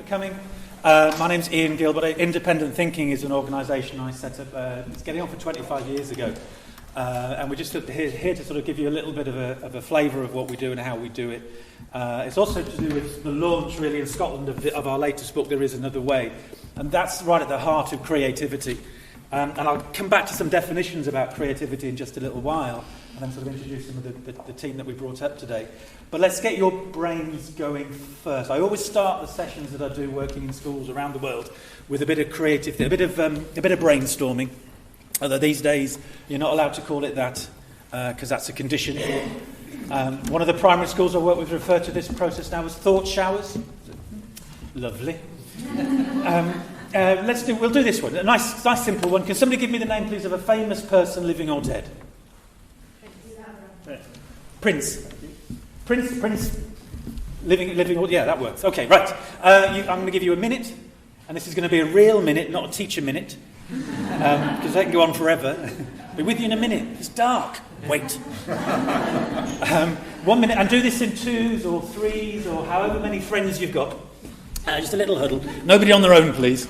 for coming. My name's Ian Gilbert. Independent Thinking is an organisation I set up, it's getting on for 25 years ago. And we're just here to sort of give you a little bit of a flavour of what we do and how we do it. It's also to do with the launch, really, in Scotland of our latest book, There Is Another Way. And that's right at the heart of creativity. And I'll come back to some definitions about creativity in just a little while, and then sort of introduce some of the team that we brought up today. But let's get your brains going first. I always start the sessions that I do working in schools around the world with a bit of creative, a bit of brainstorming. Although these days you're not allowed to call it that because that's a condition. One of the primary schools I work with refer to this process now as thought showers. Lovely. We'll do this one. A nice simple one. Can somebody give me the name, please, of a famous person, living or dead? Prince. Prince. Living or... Yeah, that works. Okay, right. I'm going to give you a minute, and this is going to be a real minute, not a teacher minute, because they can go on forever. Be with you in a minute. It's dark. Wait. 1 minute, and do this in twos or threes or however many friends you've got. Just a little huddle. Nobody on their own, please.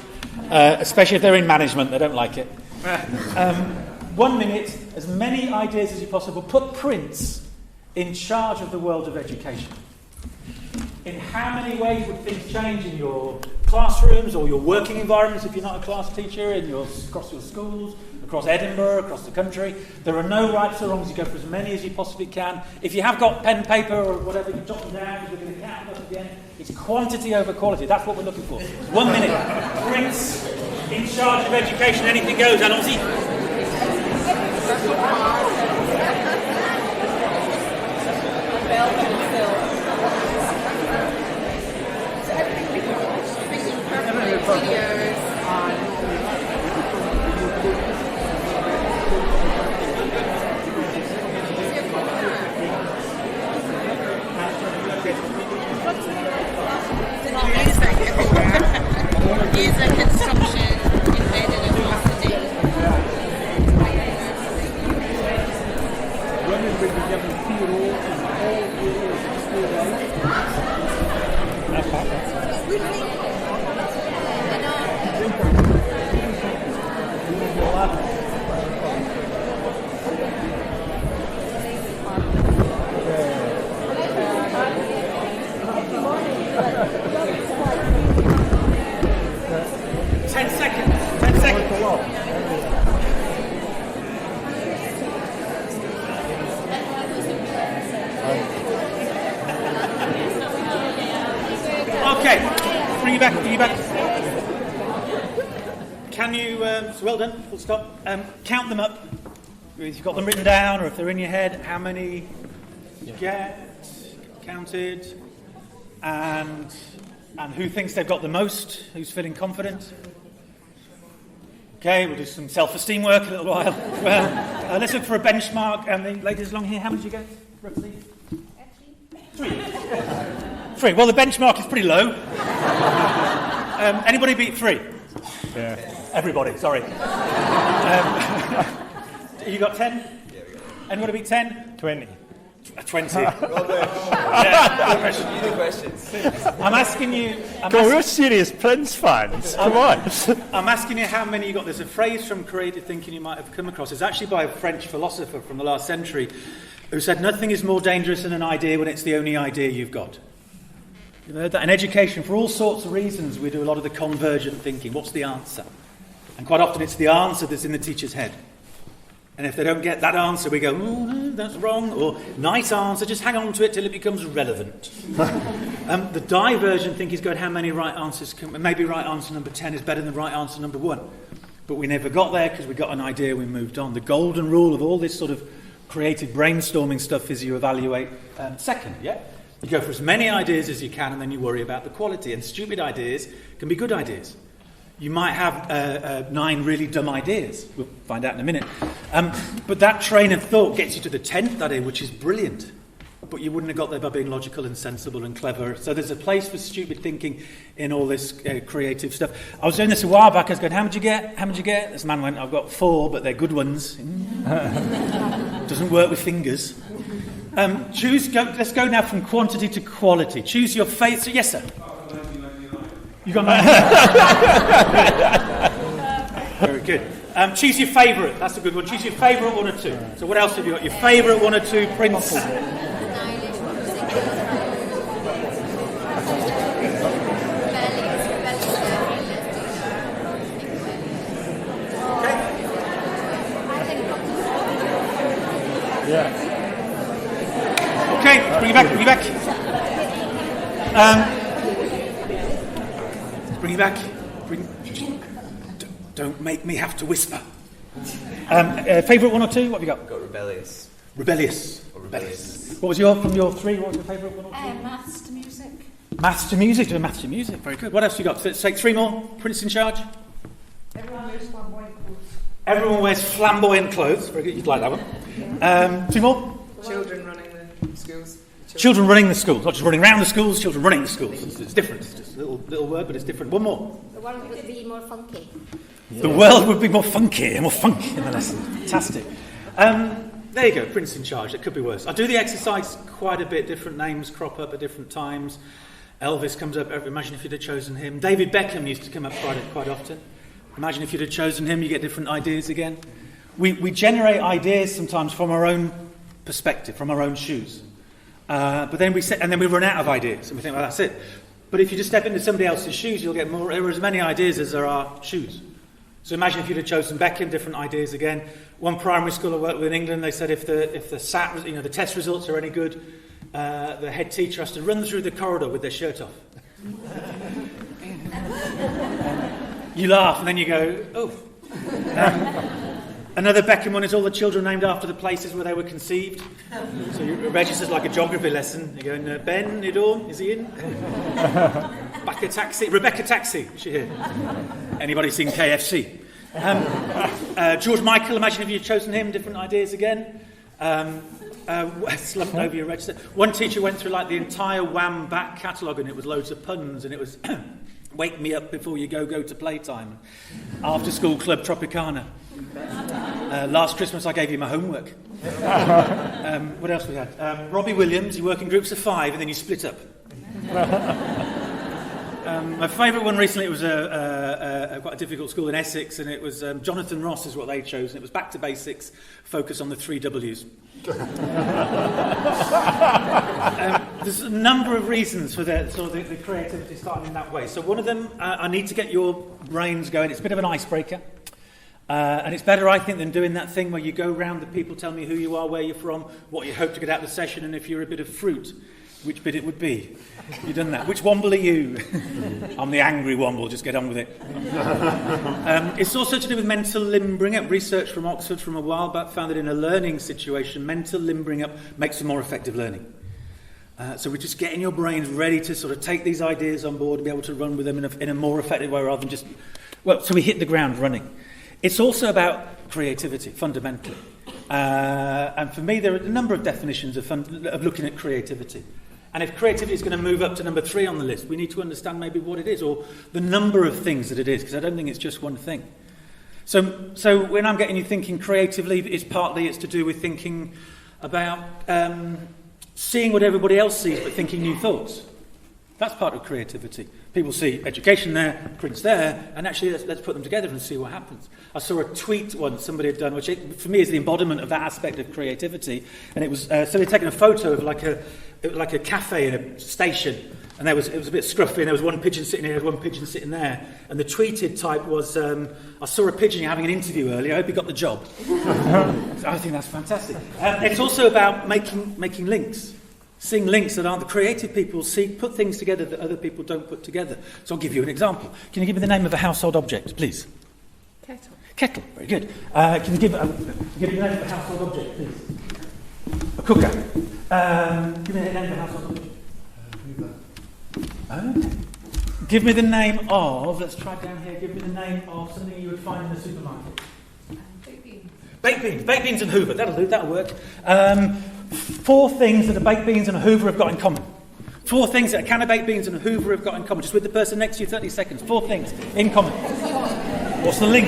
Especially if they're in management, they don't like it. 1 minute, as many ideas as you possible. Put Prince in charge of the world of education. In how many ways would things change in your classrooms or your working environments if you're not a class teacher, across your schools, across Edinburgh, across the country? There are no rights or wrongs. You go for as many as you possibly can. If you have got pen and paper or whatever, you jot them down because we're going to count them up at the end. It's quantity over quality. That's what we're looking for. 1 minute. Prince in charge of education. Anything goes. Allons-y. Music instruction embedded across the day. Women will be given key roles in all areas of school Bring you back. Can you, well done, full stop. Count them up. If you've got them written down or if they're in your head, how many you get counted, and who thinks they've got the most, who's feeling confident. Okay, we'll do some self-esteem work in a little while. Well, let's look for a benchmark. And the ladies along here, how many did you get, roughly? 3. Well, the benchmark is pretty low. Anybody beat 3? Yeah. Everybody, sorry. You got 10? Yeah, we got it. Anybody beat 10? 20. 20. Well done. Yeah. New questions. I'm asking you... We're serious Prince fans. Come on. I'm asking you how many you got. There's a phrase from creative thinking you might have come across. It's actually by a French philosopher from the last century who said, nothing is more dangerous than an idea when it's the only idea you've got. You've heard that? In education, for all sorts of reasons, we do a lot of the convergent thinking. What's the answer? And quite often it's the answer that's in the teacher's head. And if they don't get that answer, we go, oh, no, that's wrong. Or, nice answer, just hang on to it till it becomes relevant. The divergent thinking is going, how many right answers can... Maybe right answer number 10 is better than right answer number 1. But we never got there because we got an idea, we moved on. The golden rule of all this sort of creative brainstorming stuff is you evaluate second, yeah? You go for as many ideas as you can and then you worry about the quality. And stupid ideas can be good ideas. You might have 9 really dumb ideas. We'll find out in a minute. But that train of thought gets you to the 10th idea, which is brilliant. But you wouldn't have got there by being logical and sensible and clever. So there's a place for stupid thinking in all this creative stuff. I was doing this a while back. I was going, how much you get? How much you get? This man went, I've got 4, but they're good ones. Doesn't work with fingers. Let's go now from quantity to quality. Choose your faith. So, yes, sir. You got none? Very good. Choose your favourite. That's a good one. Choose your favourite one or two. So what else have you got? Your favourite one or two, Prince? Yeah. Okay, bring it back. Bring it back. Don't make me have to whisper. Favourite one or two? What have you got? I've got rebellious. Rebellious. Or rebellious. What was from your three? What was your favourite one or two? Maths to music. Maths to music. Doing maths to music. Very good. What else have you got? So let's take three more. Prince in charge. Everyone wears flamboyant clothes. Everyone wears flamboyant clothes. Very good. You'd like that one. Two more. Children running the schools. Children running the schools. Not just running around the schools. Children running the schools. It's different. It's just a little word, but it's different. One more. The world would be more funky. The world would be more funky in the lesson. Fantastic. There you go, Prince in charge. It could be worse. I do the exercise quite a bit. Different names crop up at different times. Elvis comes up. Imagine if you'd have chosen him. David Beckham used to come up quite often. Imagine if you'd have chosen him. You get different ideas again. We generate ideas sometimes from our own perspective, from our own shoes. But then we run out of ideas, and we think, well, that's it. But if you just step into somebody else's shoes, you'll get more. There are as many ideas as there are shoes. So imagine if you'd have chosen Beckham, different ideas again. One primary school I worked with in England, they said if the SAT, the test results are any good, the head teacher has to run through the corridor with their shirt off. You laugh and then you go, oh. Another Beckham one is all the children named after the places where they were conceived. So you register like a geography lesson. You're going, Ben, Idorn, is he in? Rebecca Taxi, is she here? Anybody seen KFC? George Michael, imagine if you'd chosen him, different ideas again. Slumped over your register. One teacher went through like the entire Wham back catalogue and it was loads of puns and it was wake me up before you go to playtime. After school club Tropicana. Last Christmas I gave you my homework. What else we had? Robbie Williams, you work in groups of 5 and then you split up. My favourite one recently, it was quite a difficult school in Essex, and it was Jonathan Ross is what they chose, and it was back to basics, focus on the 3 W's. There's a number of reasons for the creativity starting in that way. So one of them, I need to get your brains going. It's a bit of an icebreaker. And it's better, I think, than doing that thing where you go round the people, tell me who you are, where you're from, what you hope to get out of the session, and if you're a bit of fruit, which bit it would be. You've done that. Which womble are you? I'm the angry womble, just get on with it. It's also to do with mental limbering up. Research from Oxford from a while back found that in a learning situation, mental limbering up makes for more effective learning. So we're just getting your brains ready to sort of take these ideas on board and be able to run with them in a more effective way rather than just... Well, so we hit the ground running. It's also about creativity, fundamentally. And for me, there are a number of definitions of looking at creativity. And if creativity is going to move up to number 3 on the list, we need to understand maybe what it is, or the number of things that it is, because I don't think it's just one thing. So when I'm getting you thinking creatively, it's to do with thinking about seeing what everybody else sees, but thinking new thoughts. That's part of creativity. People see education there, Prince there, and actually let's put them together and see what happens. I saw a tweet once somebody had done, which for me is the embodiment of that aspect of creativity, and it was somebody had taken a photo of like a cafe in a station, and it was a bit scruffy, and there was one pigeon sitting here, one pigeon sitting there, and the tweeted type was, I saw a pigeon having an interview earlier, I hope he got the job. So I think that's fantastic. It's also about making links. Seeing links that aren't the creative people put things together that other people don't put together. So I'll give you an example. Can you give me the name of a household object, please? Kettle. Kettle, very good. Can you give me the name of a household object, please? A cooker. Give me the name of a household object. Okay. Give me the name of, let's try down here, give me the name of something you would find in the supermarket. Baked beans. Baked beans. Baked beans and Hoover. That'll work. 4 things that a baked beans and a Hoover have got in common. 4 things that a can of baked beans and a Hoover have got in common. Just with the person next to you, 30 seconds. 4 things in common. What's the link?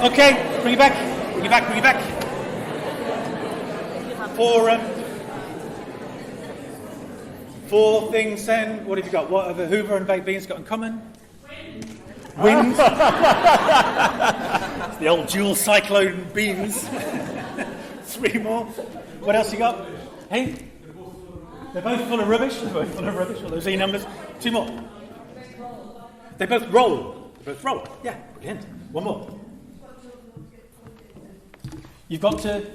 Okay, bring it back. Bring it back. Bring it back. Four things then. What have you got? What have Hoover and baked beans got in common? Wind. It's the old dual cyclone beans. 3 more. What else you got? Hey? They're both full of rubbish. They're both full of rubbish. All those E numbers. 2 more. They both roll. They both roll. Yeah, brilliant. 1 more. You've got to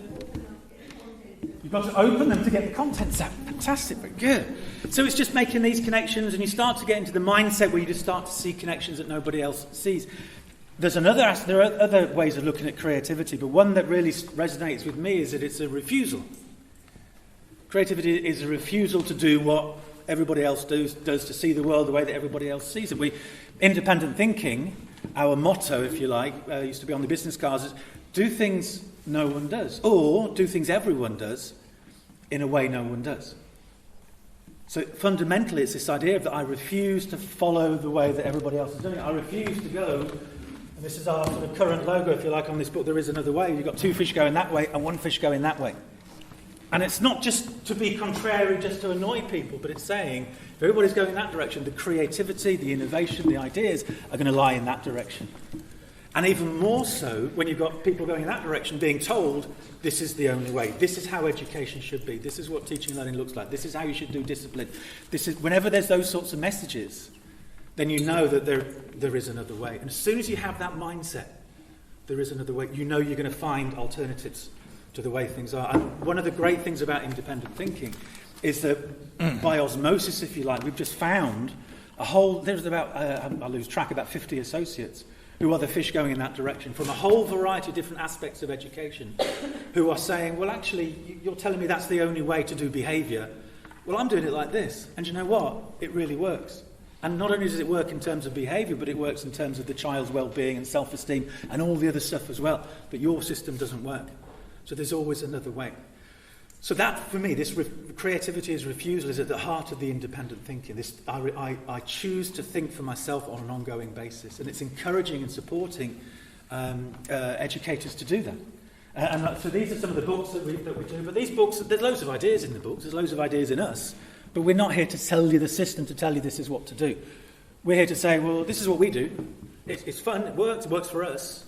open them to get the contents out. Fantastic, very good. So it's just making these connections, and you start to get into the mindset where you just start to see connections that nobody else sees. There are other ways of looking at creativity, but one that really resonates with me is that it's a refusal. Creativity is a refusal to do what everybody else does to see the world the way that everybody else sees it. Independent thinking, our motto, if you like, used to be on the business cards, is do things no one does, or do things everyone does in a way no one does. So fundamentally, it's this idea that I refuse to follow the way that everybody else is doing it. I refuse to go, and this is our sort of current logo, if you like, on this book, There Is Another Way. You've got 2 fish going that way and 1 fish going that way. And it's not just to be contrary, just to annoy people, but it's saying if everybody's going that direction, the creativity, the innovation, the ideas are going to lie in that direction. And even more so when you've got people going in that direction being told this is the only way, this is how education should be, this is what teaching and learning looks like, this is how you should do discipline. This is whenever there's those sorts of messages, then you know that there is another way. And as soon as you have that mindset, there is another way, you know you're going to find alternatives to the way things are. And one of the great things about independent thinking is that by osmosis, if you like, we've just found there's about, I lose track, about 50 associates who are the fish going in that direction from a whole variety of different aspects of education, who are saying, well, actually, you're telling me that's the only way to do behaviour. Well, I'm doing it like this. And you know what? It really works. And not only does it work in terms of behaviour, but it works in terms of the child's well-being and self-esteem and all the other stuff as well. But your system doesn't work. So there's always another way. So that, for me, this creativity as refusal is at the heart of the independent thinking. I choose to think for myself on an ongoing basis, and it's encouraging and supporting educators to do that. And so these are some of the books that we do. But these books, there's loads of ideas in the books. There's loads of ideas in us. But we're not here to tell you the system, to tell you this is what to do. We're here to say, well, this is what we do. It's fun. It works for us.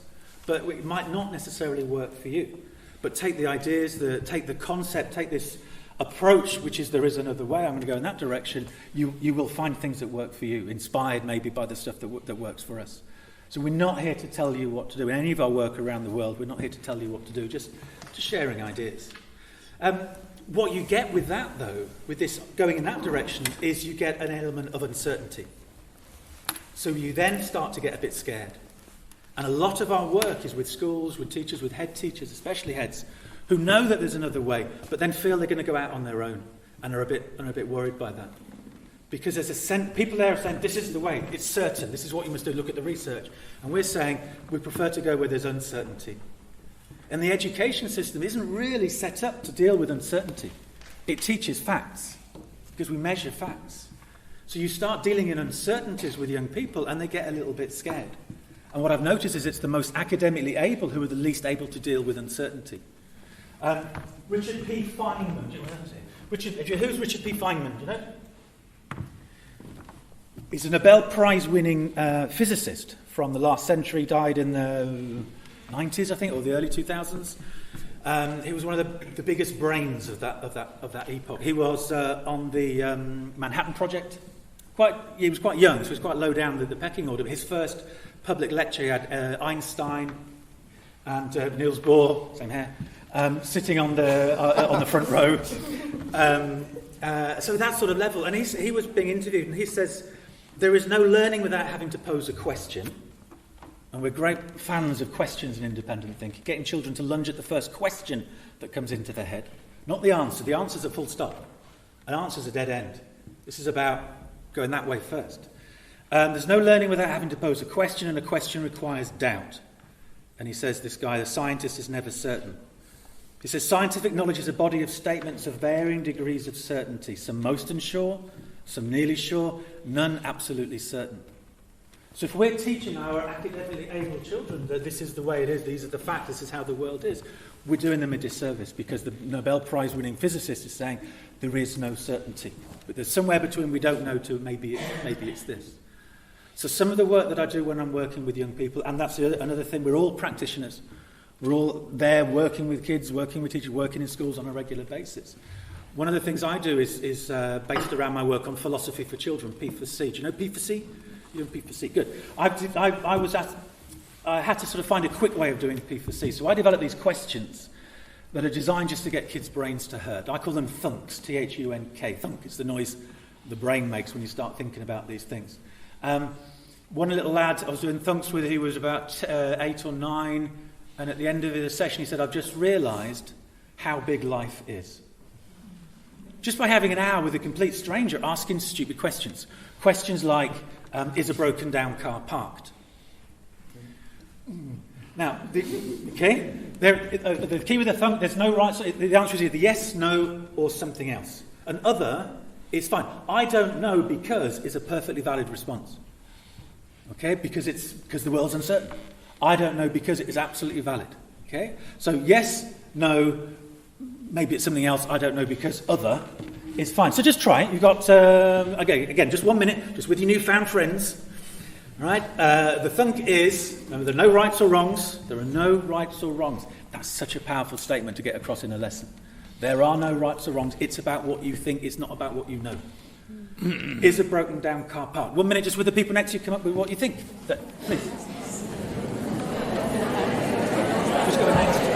But it might not necessarily work for you. But take the ideas, take the concept, take this approach, which is there is another way, I'm going to go in that direction, you will find things that work for you, inspired maybe by the stuff that works for us. So we're not here to tell you what to do. In any of our work around the world, we're not here to tell you what to do, just sharing ideas. What you get with that, though, with this going in that direction, is you get an element of uncertainty. So you then start to get a bit scared. And a lot of our work is with schools, with teachers, with head teachers, especially heads, who know that there's another way, but then feel they're going to go out on their own and are a bit worried by that. Because there's people there are saying, this is the way, it's certain, this is what you must do, look at the research. And we're saying, we prefer to go where there's uncertainty. And the education system isn't really set up to deal with uncertainty. It teaches facts, because we measure facts. So you start dealing in uncertainties with young people, and they get a little bit scared. And what I've noticed is it's the most academically able who are the least able to deal with uncertainty. Richard P. Feynman. Do you know who's Richard P. Feynman? Do you know? He's a Nobel Prize-winning physicist from the last century. Died in the 90s, I think, or the early 2000s. He was one of the biggest brains of that epoch. He was on the Manhattan Project. He was quite young, so he was quite low down the pecking order. But his first public lecture, he had Einstein and Niels Bohr, same hair, sitting on the front row. So that sort of level. And he was being interviewed, and he says, there is no learning without having to pose a question. And we're great fans of questions in independent thinking, getting children to lunge at the first question that comes into their head. Not the answer. The answer's a full stop. An answer's a dead end. This is about going that way first. There's no learning without having to pose a question, and a question requires doubt. And he says, this guy, the scientist, is never certain. He says, scientific knowledge is a body of statements of varying degrees of certainty. Some most unsure, some nearly sure, none absolutely certain. So if we're teaching our academically able children that this is the way it is, these are the facts, this is how the world is, we're doing them a disservice, because the Nobel Prize winning physicist is saying there is no certainty. But there's somewhere between we don't know to maybe it's this. So some of the work that I do when I'm working with young people, and that's another thing, we're all practitioners. We're all there working with kids, working with teachers, working in schools on a regular basis. One of the things I do is based around my work on philosophy for children, P for C. Do you know P for C? You know P for C, good. I had to sort of find a quick way of doing P for C, so I developed these questions that are designed just to get kids' brains to hurt. I call them thunks, T-H-U-N-K. Thunk, it's the noise the brain makes when you start thinking about these things. One little lad I was doing thunks with, he was about 8 or 9, and at the end of the session he said, I've just realised how big life is. Just by having an hour with a complete stranger asking stupid questions. Questions like, is a broken down car parked? Now, the key with the thumb, there's no right, so the answer is either yes, no, or something else. An other is fine. I don't know because is a perfectly valid response. Okay, because the world's uncertain. I don't know because it is absolutely valid. Okay, so yes, no, maybe it's something else. I don't know because other is fine. So just try it. You've got again, just 1 minute, just with your newfound friends. Right? The thunk is, remember, there are no rights or wrongs. There are no rights or wrongs. That's such a powerful statement to get across in a lesson. There are no rights or wrongs. It's about what you think. It's not about what you know. Is a broken down car parked? 1 minute just with the people next to you, come up with what you think. Please. Just go next.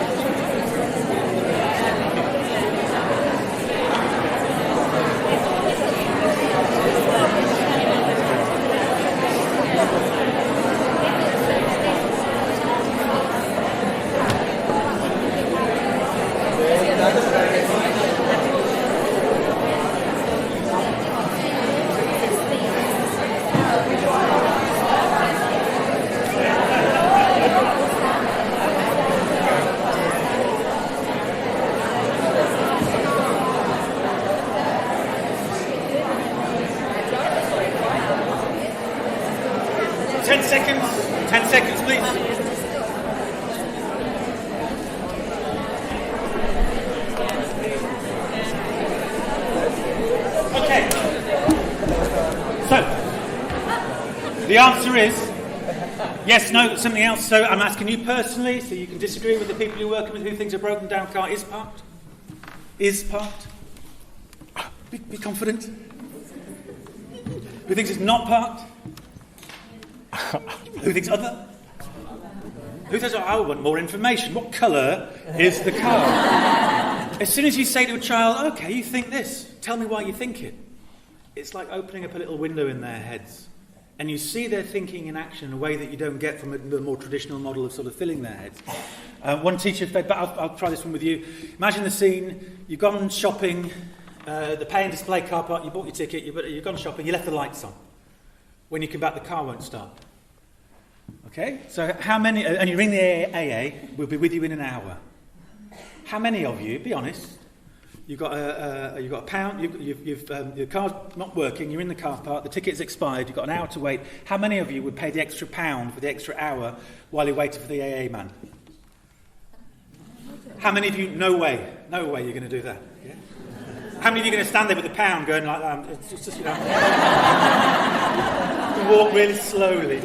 The answer is yes, no, something else. So I'm asking you personally, so you can disagree with the people you're working with who thinks a broken down car is parked. Is parked. Be confident. Who thinks it's not parked? Who thinks other? Who says, I want more information? What colour is the car? As soon as you say to a child, okay, you think this, tell me why you think it. It's like opening up a little window in their heads. And you see their thinking in action in a way that you don't get from the more traditional model of sort of filling their heads. One teacher said, but I'll try this one with you. Imagine the scene, you've gone shopping, the pay and display car park, you bought your ticket, you've gone shopping, you left the lights on. When you come back, the car won't start. Okay? So how many, and you ring the AA, we'll be with you in an hour. How many of you, be honest, you've got a pound, your car's not working, you're in the car park, the ticket's expired, you've got an hour to wait. How many of you would pay the extra £1 for the extra hour while you waited for the AA man? How many of you, no way you're going to do that? Yeah? How many of you are going to stand there with the £1 going like that? It's just, you know, walk really slowly.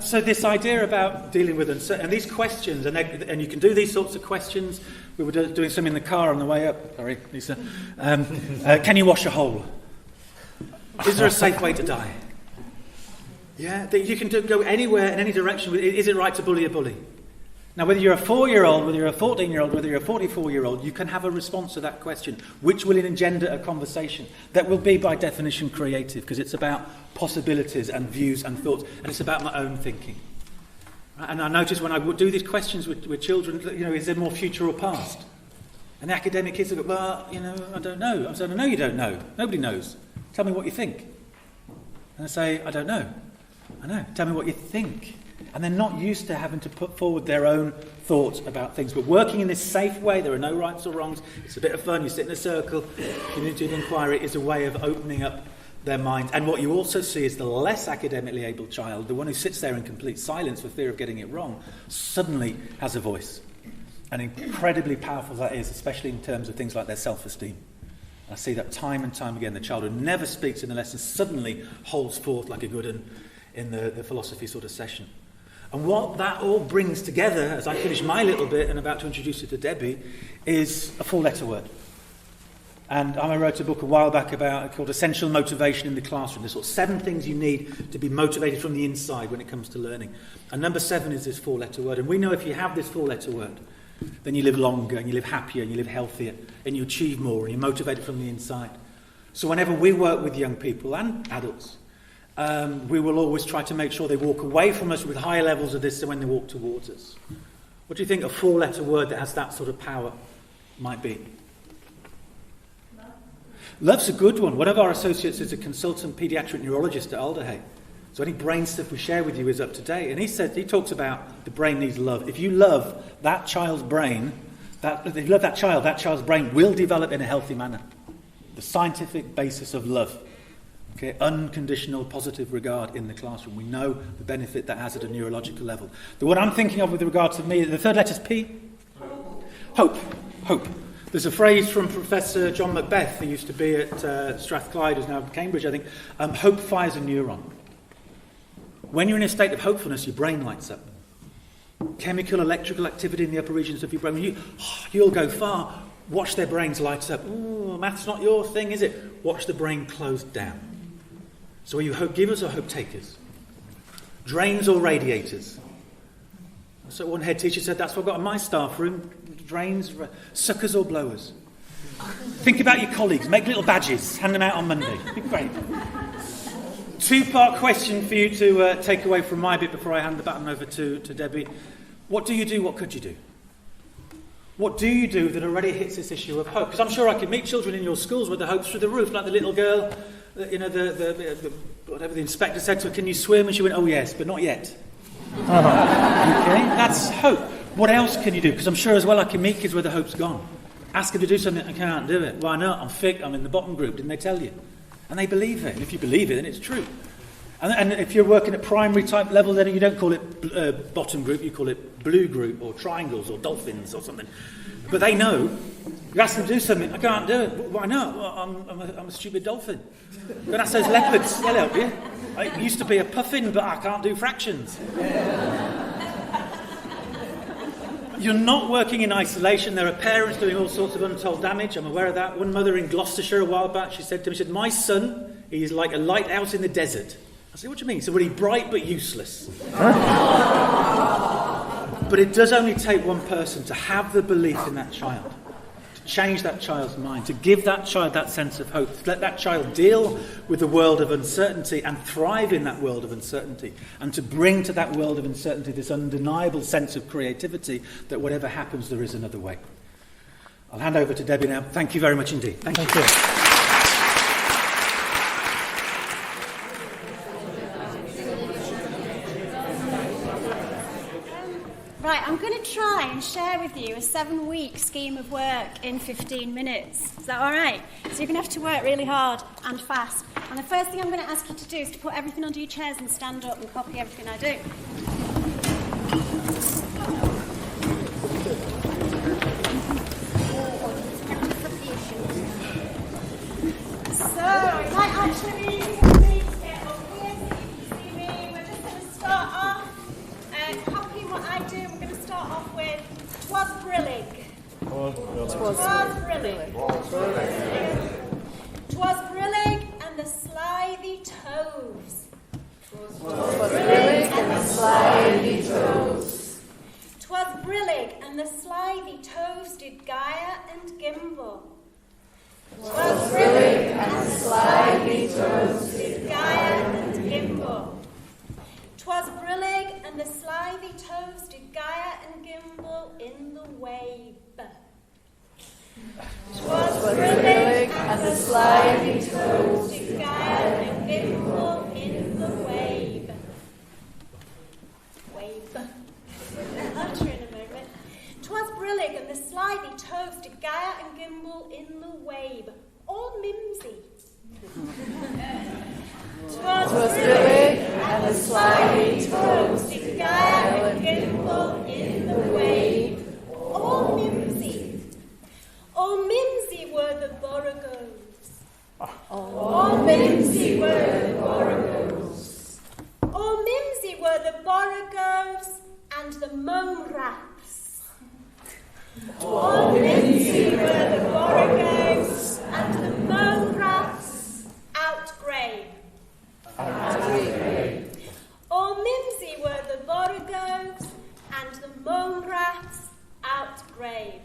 So this idea about dealing with uncertainty, and these questions, and you can do these sorts of questions. We were doing some in the car on the way up. Sorry, Lisa. Can you wash a hole? Is there a safe way to die? Yeah, that you can go anywhere in any direction. Is it right to bully a bully? Now, whether you're a 4-year-old, whether you're a 14-year-old, whether you're a 44-year-old, you can have a response to that question, which will engender a conversation that will be, by definition, creative, because it's about possibilities and views and thoughts, and it's about my own thinking. And I notice when I do these questions with children, you know, is there more future or past? And the academic kids go, well, you know, I don't know. I said, I know you don't know. Nobody knows. Tell me what you think. And I say, I don't know. I know. Tell me what you think. And they're not used to having to put forward their own thoughts about things. But working in this safe way, there are no rights or wrongs. It's a bit of fun. You sit in a circle. Community of inquiry is a way of opening up their mind. And what you also see is the less academically able child, the one who sits there in complete silence for fear of getting it wrong, suddenly has a voice. And incredibly powerful that is, especially in terms of things like their self-esteem. I see that time and time again. The child who never speaks in the lesson suddenly holds forth like a good one in the philosophy sort of session. And what that all brings together, as I finish my little bit and about to introduce it to Debbie, is a four-letter word. And I wrote a book a while back called Essential Motivation in the Classroom. There's sort of 7 things you need to be motivated from the inside when it comes to learning. And number 7 is this 4-letter word. And we know if you have this 4-letter word, then you live longer, and you live happier, and you live healthier, and you achieve more, and you're motivated from the inside. So whenever we work with young people and adults, we will always try to make sure they walk away from us with higher levels of this than when they walk towards us. What do you think a 4-letter word that has that sort of power might be? Love's a good one. One of our associates is a consultant paediatric neurologist at Alderhay. So any brain stuff we share with you is up to date. And he talks about the brain needs love. If you love that child's brain, if you love that child's brain will develop in a healthy manner. The scientific basis of love. Okay, unconditional positive regard in the classroom. We know the benefit that has at a neurological level. The one I'm thinking of with regard to me, the third letter is P. Hope. Hope. There's a phrase from Professor John Macbeth, who used to be at Strathclyde, who's now at Cambridge, I think. Hope fires a neuron. When you're in a state of hopefulness, your brain lights up. Chemical, electrical activity in the upper regions of your brain. You'll go far. Watch their brains light up. Ooh, math's not your thing, is it? Watch the brain close down. So are you hope givers or hope takers? Drains or radiators? So one head teacher said, that's what I've got in my staff room. Drains, suckers or blowers? Think about your colleagues. Make little badges. Hand them out on Monday. Be great. 2-part question for you to take away from my bit before I hand the baton over to Debbie. What do you do? What could you do? What do you do that already hits this issue of hope? Because I'm sure I could meet children in your schools with the hopes through the roof, like the little girl, whatever the inspector said to her, can you swim? And she went, oh yes, but not yet. Okay, that's hope. What else can you do? Because I'm sure as well I can meet kids where the hope's gone. Ask them to do something, I can't do it. Why not? I'm thick, I'm in the bottom group, didn't they tell you? And they believe it. And if you believe it, then it's true. And if you're working at primary type level, then you don't call it bottom group, you call it blue group or triangles or dolphins or something. But they know. You ask them to do something, I can't do it. Why not? Well, I'm a stupid dolphin. Go and ask those leopards, they'll help you. I used to be a puffin, but I can't do fractions. You're not working in isolation. There are parents doing all sorts of untold damage. I'm aware of that. One mother in Gloucestershire a while back, she said to me, my son, he's like a lighthouse in the desert. I said, what do you mean? He said, well, he's bright but useless. But it does only take one person to have the belief in that child, to change that child's mind, to give that child that sense of hope, to let that child deal with the world of uncertainty and thrive in that world of uncertainty, and to bring to that world of uncertainty this undeniable sense of creativity that whatever happens, there is another way. I'll hand over to Debbie now. Thank you very much indeed. Thank you. Right, I'm going to try and share with you a 7-week scheme of work in 15 minutes. Is that all right? So you're going to have to work really hard and fast. And the first thing I'm going to ask you to do is to put everything onto your chairs and stand up and copy everything I do. So, it might actually be easy for me to get up here so you can see me. We're just going to start off copying what I do. We're going to start off with "'Twas brillig." "'Twas brillig." "'Twas brillig and the slithy toves." "'Twas brillig and the slithy toves." "'Twas brillig and the slithy toves did gyre and gimble." "'Twas brillig and the slithy toves did gyre and gimble." "'Twas brillig and the slithy toves did gyre and gimble in the wabe." "'Twas brillig and the slithy toves did gyre and gimble in the wabe." Wabe. I'll try in a moment. "'Twas brillig and the slithy toves did gyre and gimble in the wabe." Or mimsy. 'Twas brillig and the slimy toves did gyre and gimble in the wave. Oh, Mimsy were the borogoves. Oh, Mimsy were the borogoves. Oh, Mimsy were the borogoves and the mome raths. Oh, Mimsy were the borogoves and the mome raths outgrave. Oh, Mimsy were the borogoves and the mome raths outgrave.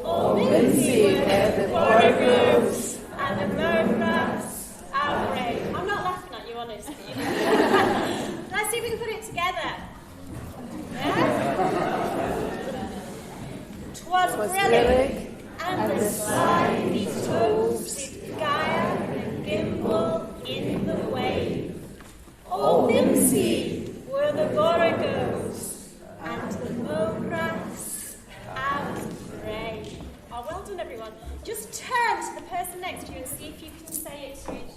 Oh, Mimsy were the borogoves and the mome raths outgrave. I'm not laughing at you, honestly. Let's see if we can put it together. Yeah? 'Twas brillig and the slimy toves did gyre and gimble in the wave. Oh, Mimsy were the borogoves and the mome raths outgrave. Oh, well done, everyone. Just turn to the person next to you and see if you can say it to each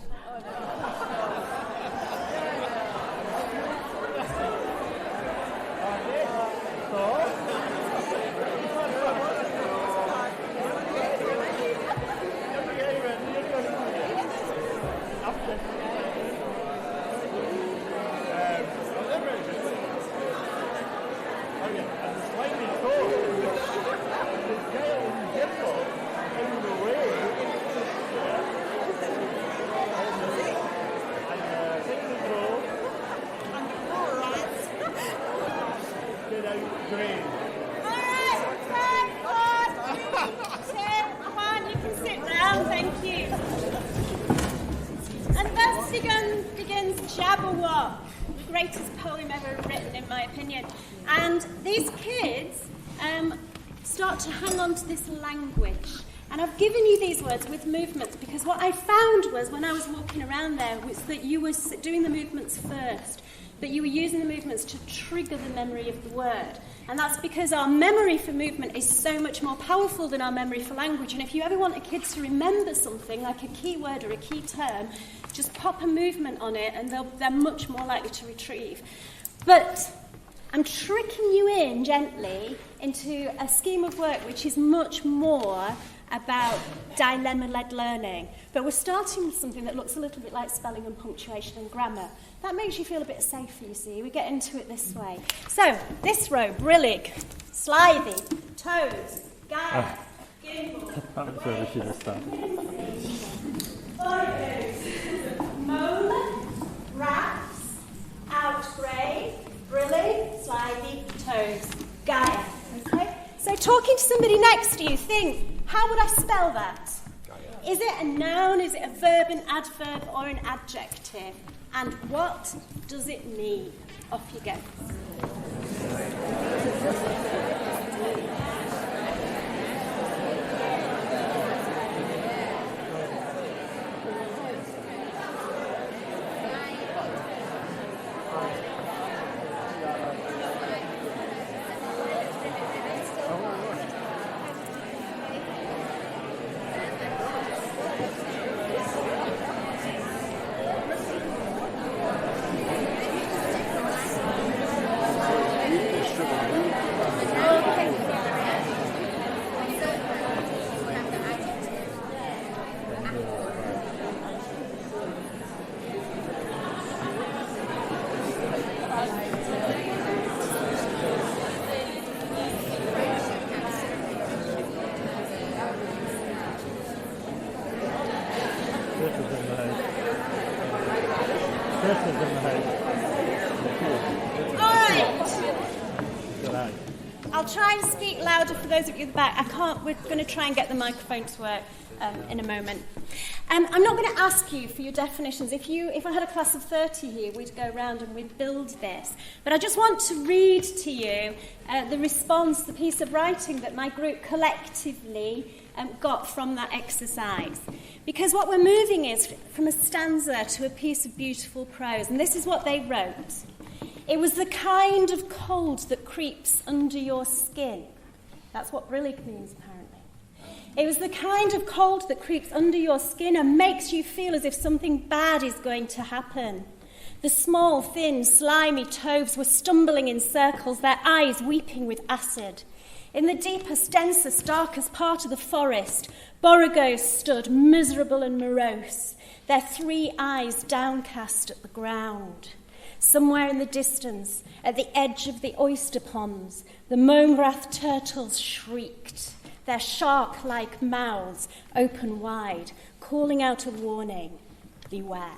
greatest poem ever written, in my opinion. And these kids start to hang on to this language. And I've given you these words with movements because what I found was when I was walking around there was that you were doing the movements first, that you were using the movements to trigger the memory of the word. And that's because our memory for movement is so much more powerful than our memory for language. And if you ever want a kid to remember something, like a key word or a key term, just pop a movement on it and they're much more likely to retrieve. But I'm tricking you in gently into a scheme of work which is much more about dilemma-led learning. But we're starting with something that looks a little bit like spelling and punctuation and grammar. That makes you feel a bit safer, you see. We get into it this way. So, this row, brillig, slithy, toes, gyre, gimble, That's where we should have started. mome, raths, outgrave, brillig, slithy, toes, gyre. Okay? So, talking to somebody next to you, think, how would I spell that? Is it a noun, is it a verb, an adverb, or an adjective? And what does it mean? Off you go. I'll try and speak louder for those of you at the back. I can't. We're going to try and get the microphone to work in a moment. I'm not going to ask you for your definitions. If I had a class of 30 here, we'd go around and we'd build this. But I just want to read to you the response, the piece of writing that my group collectively got from that exercise. Because what we're moving is from a stanza to a piece of beautiful prose. And this is what they wrote. It was the kind of cold that creeps under your skin. That's what brillig means, apparently. It was the kind of cold that creeps under your skin and makes you feel as if something bad is going to happen. The small, thin, slimy toves were stumbling in circles, their eyes weeping with acid. In the deepest, densest, darkest part of the forest, borregos stood, miserable and morose, their 3 eyes downcast at the ground. Somewhere in the distance, at the edge of the oyster ponds, the moangrath turtles shrieked, their shark-like mouths open wide, calling out a warning, beware.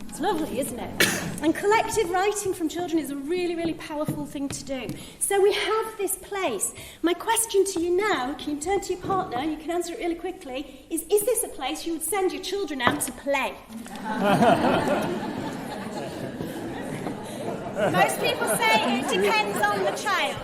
It's lovely, isn't it? And collective writing from children is a really, really powerful thing to do. So we have this place. My question to you now, can you turn to your partner, and you can answer it really quickly, is this a place you would send your children out to play? Most people say it depends on the child.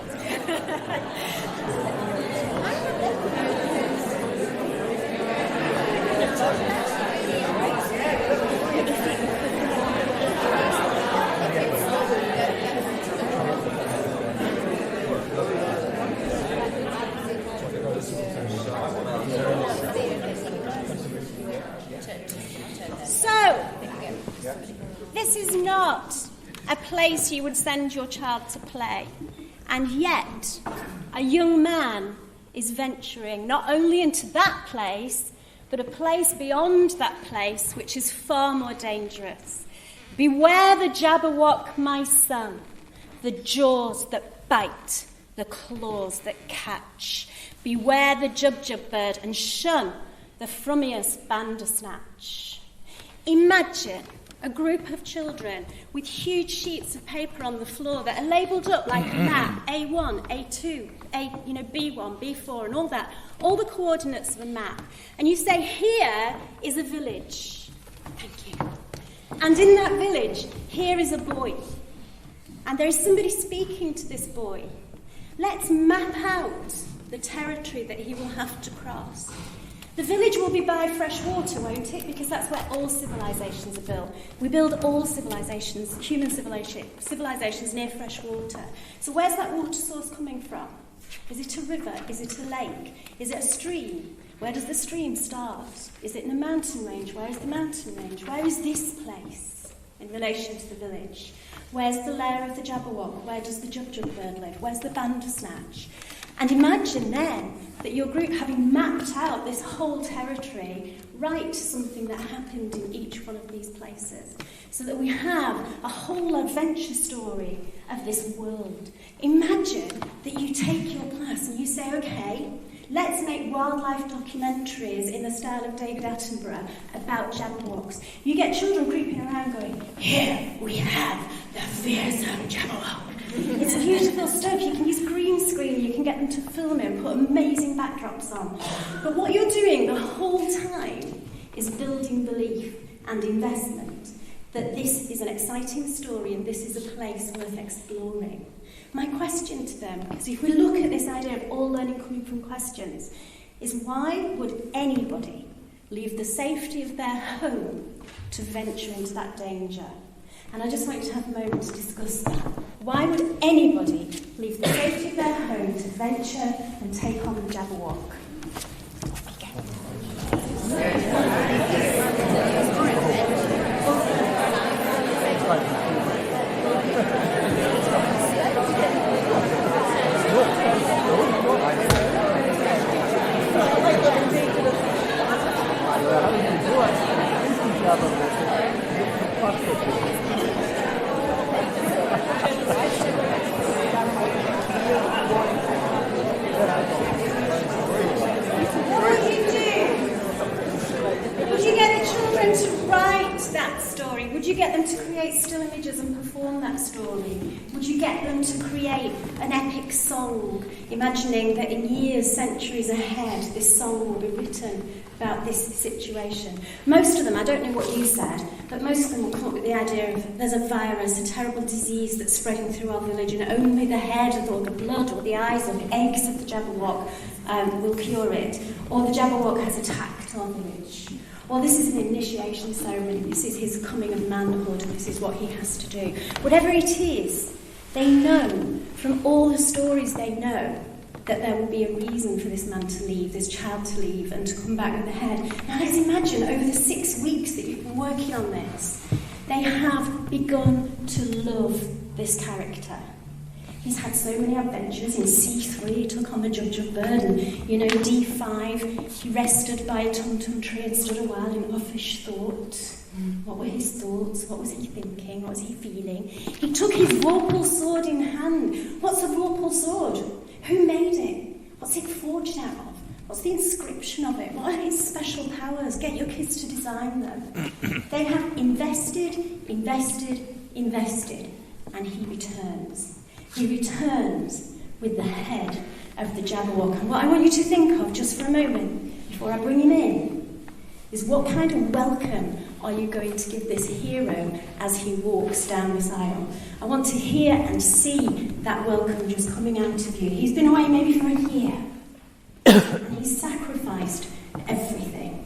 So, this is not a place you would send your child to play. And yet, a young man is venturing not only into that place, but a place beyond that place, which is far more dangerous. Beware the Jabberwock, my son, the jaws that bite, the claws that catch. Beware the Jubjub bird and shun the Frumious Bandersnatch. Imagine a group of children with huge sheets of paper on the floor that are labelled up like a map, A1, A2, B1, B4 and all that, all the coordinates of a map. And you say, here is a village. Thank you. And in that village, here is a boy. And there is somebody speaking to this boy. Let's map out the territory that he will have to cross. The village will be by fresh water, won't it? Because that's where all civilizations are built. We build all civilizations, human civilizations near fresh water. So where's that water source coming from? Is it a river? Is it a lake? Is it a stream? Where does the stream start? Is it in a mountain range? Where is the mountain range? Where is this place in relation to the village? Where's the lair of the Jabberwock? Where does the Jubjub bird live? Where's the Bandersnatch? And imagine then that your group, having mapped out this whole territory, write something that happened in each one of these places, so that we have a whole adventure story of this world. Imagine that you take your class and you say, okay, let's make wildlife documentaries in the style of David Attenborough about Jabberwocks. You get children creeping around going, here we have the fearsome Jabberwock. It's beautiful stuff. You can use green screen, you can get them to film it and put amazing backdrops on. But what you're doing the whole time is building belief and investment that this is an exciting story and this is a place worth exploring. My question to them, because if we look at this idea of all learning coming from questions, is why would anybody leave the safety of their home to venture into that danger? And I just want you to have a moment to discuss that. Why would anybody leave the safety of their home to venture and take on the Jabberwock? Would you get them to create still images and perform that story? Would you get them to create an epic song, imagining that in years, centuries ahead, this song will be written about this situation? Most of them, I don't know what you said, but most of them will come up with the idea of there's a virus, a terrible disease that's spreading through our village, and only the head or the blood or the eyes or the eggs of the Jabberwock will cure it. Or the Jabberwock has attacked our village. Well, this is an initiation ceremony. This is his coming of manhood. This is what he has to do. Whatever it is, they know from all the stories they know that there will be a reason for this man to leave, this child to leave, and to come back with the head. Now let's imagine over the 6 weeks that you've been working on this, they have begun to love this character. He's had so many adventures. In C3, he took on the Gilbert, and D5, he rested by a tum-tum tree and stood a while in uffish thought. What were his thoughts? What was he thinking? What was he feeling? He took his vorpal sword in hand. What's a vorpal sword? Who made it? What's it forged out of? What's the inscription of it? What are its special powers? Get your kids to design them. They have invested, and he returns. He returns with the head of the Jabberwock. And what I want you to think of just for a moment, before I bring him in, is what kind of welcome are you going to give this hero as he walks down this aisle? I want to hear and see that welcome just coming out of you. He's been away maybe for a year. He's sacrificed everything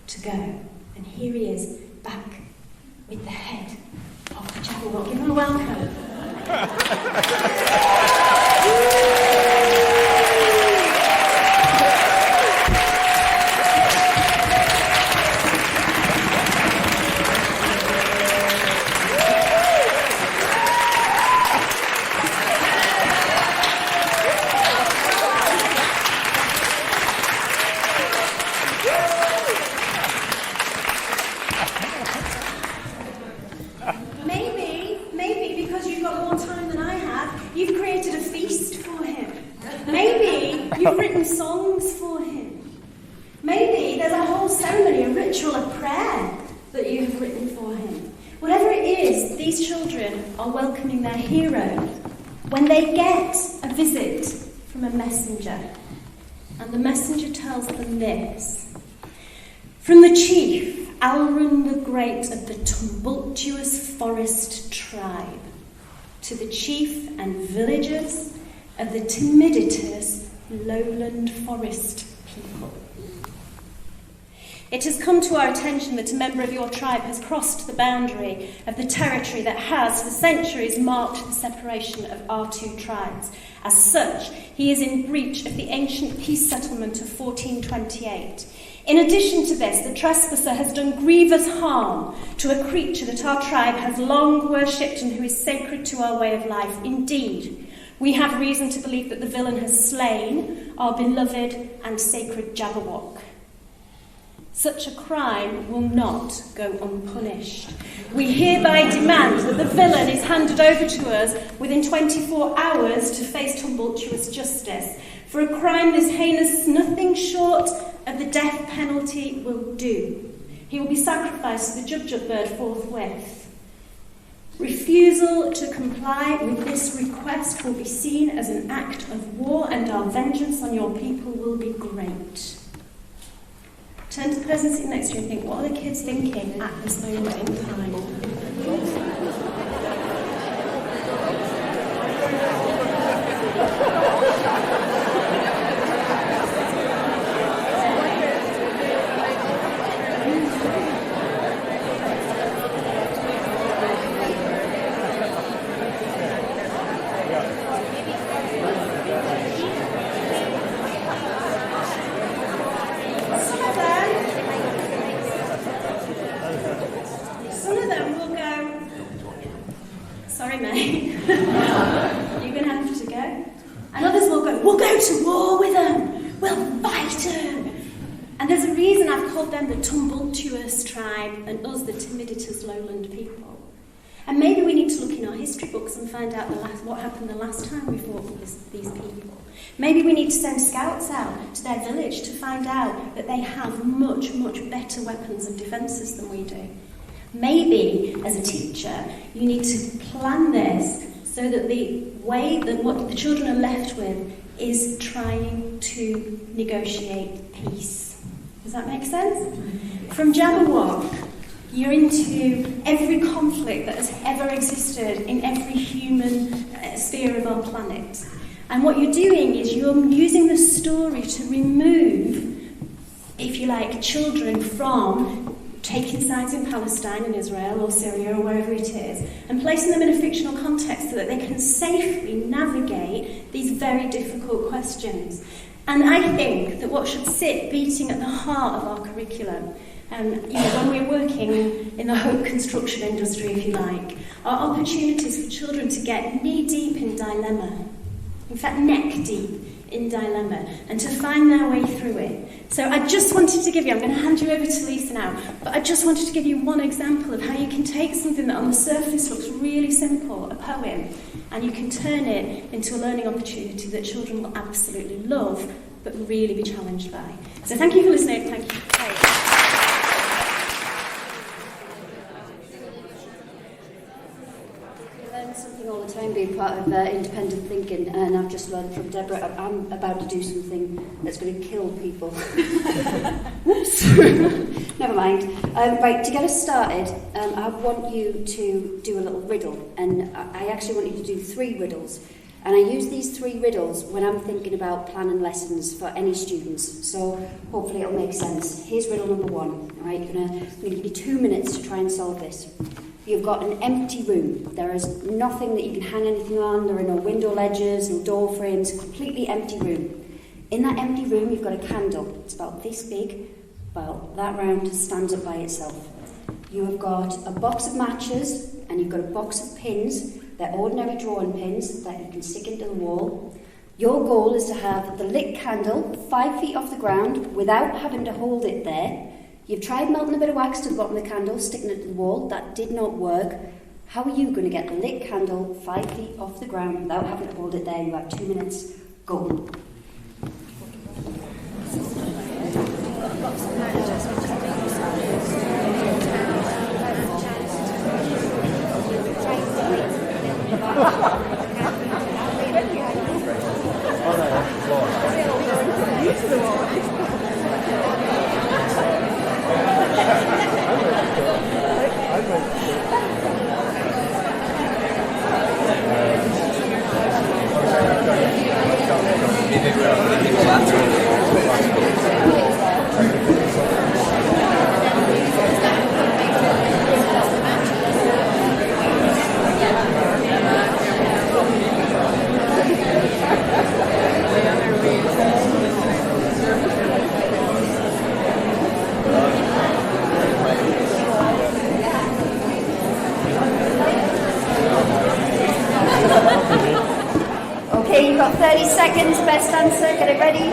to go. And here he is, back with the head of the Jabberwock. Give him a welcome. Maybe because you've got more time than I have, you've created a feast for him. Maybe you've written songs for him. Maybe there's a whole ceremony, a ritual of prayer that you have written for him. Whatever it is, these children are welcoming their hero when they get a visit from a messenger. And the messenger tells them this: from the chief, Alrun the Great of the tumultuous forest tribe, to the chief and villagers of the timiditous lowland forest people. It has come to our attention that a member of your tribe has crossed the boundary of the territory that has for centuries marked the separation of our two tribes. As such, he is in breach of the ancient peace settlement of 1428. In addition to this, the trespasser has done grievous harm to a creature that our tribe has long worshipped and who is sacred to our way of life. Indeed, we have reason to believe that the villain has slain our beloved and sacred Jabberwock. Such a crime will not go unpunished. We hereby demand that the villain is handed over to us within 24 hours to face tumultuous justice. For a crime this heinous, nothing short of the death penalty will do. He will be sacrificed to the Jubjub forthwith. Refusal to comply with this request will be seen as an act of war, and our vengeance on your people will be great. Turn to the person sitting next to you and think, what are the kids thinking at this moment in time? Sorry, mate. You're going to have to go. And others will go, we'll go to war with them. We'll fight them. And there's a reason I've called them the tumultuous tribe and us the timiditous lowland people. And maybe we need to look in our history books and find out what happened the last time we fought with these people. Maybe we need to send scouts out to their village to find out that they have much, much better weapons and defences than we do. Maybe, as a teacher, you need to plan this so that the way that what the children are left with is trying to negotiate peace. Does that make sense? From Jabberwock, you're into every conflict that has ever existed in every human sphere of our planet. And what you're doing is you're using the story to remove, if you like, children from taking sides in Palestine and Israel or Syria or wherever it is, and placing them in a fictional context so that they can safely navigate these very difficult questions. And I think that what should sit beating at the heart of our curriculum, when we're working in the hope construction industry, if you like, are opportunities for children to get knee-deep in dilemma, in fact neck-deep in dilemma, and to find their way through it. So I just wanted to give you, I'm going to hand you over to Lisa now, but I just wanted to give you one example of how you can take something that on the surface looks really simple, a poem, and you can turn it into a learning opportunity that children will absolutely love, but really be challenged by. So thank you for listening. Thank you. Bye. Something all the time, being part of independent thinking, and I've just learned from Deborah I'm about to do something that's going to kill people. Whoops. Never mind. Right, to get us started, I want you to do a little riddle, and I actually want you to do 3 riddles. And I use these 3 riddles when I'm thinking about planning lessons for any students, so hopefully it'll make sense. Here's riddle number 1. All right, I'm going to give you 2 minutes to try and solve this. You've got an empty room. There is nothing that you can hang anything on. There are no window ledges, no door frames, a completely empty room. In that empty room, you've got a candle. It's about this big, about that round, stands up by itself. You have got a box of matches, and you've got a box of pins. They're ordinary drawing pins that you can stick into the wall. Your goal is to have the lit candle 5 feet off the ground without having to hold it there. You've tried melting a bit of wax to the bottom of the candle, sticking it to the wall. That did not work. How are you going to get the lit candle 5 feet off the ground without having to hold it there? You have 2 minutes. Go. Okay, you've got 30 seconds. Best answer. Get it ready.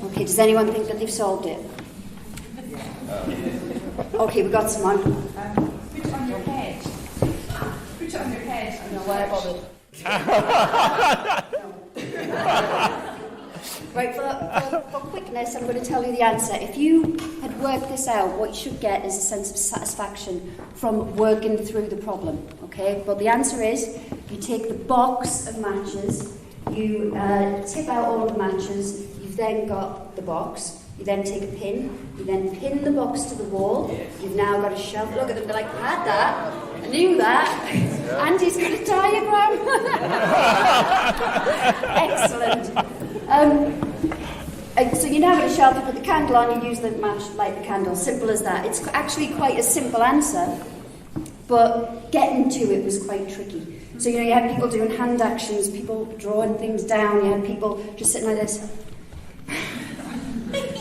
Okay, does anyone think that they've solved it? Okay, we've got someone. Put it on your head. Put it on your head. I know why I bothered. Right, for quickness, I'm going to tell you the answer. If you had worked this out, what you should get is a sense of satisfaction from working through the problem, okay? But the answer is, you take the box of matches, you tip out all the matches, you've then got the box, you then take a pin, you then pin the box to the wall, you've now got a shelf. Look at them, they're like, I had that, I knew that. Andy's got a diagram. Excellent. So you now got a shelf, you put the candle on, you use the match, light the candle. Simple as that. It's actually quite a simple answer, but getting to it was quite tricky. So, you had people doing hand actions, people drawing things down, you had people just sitting like this,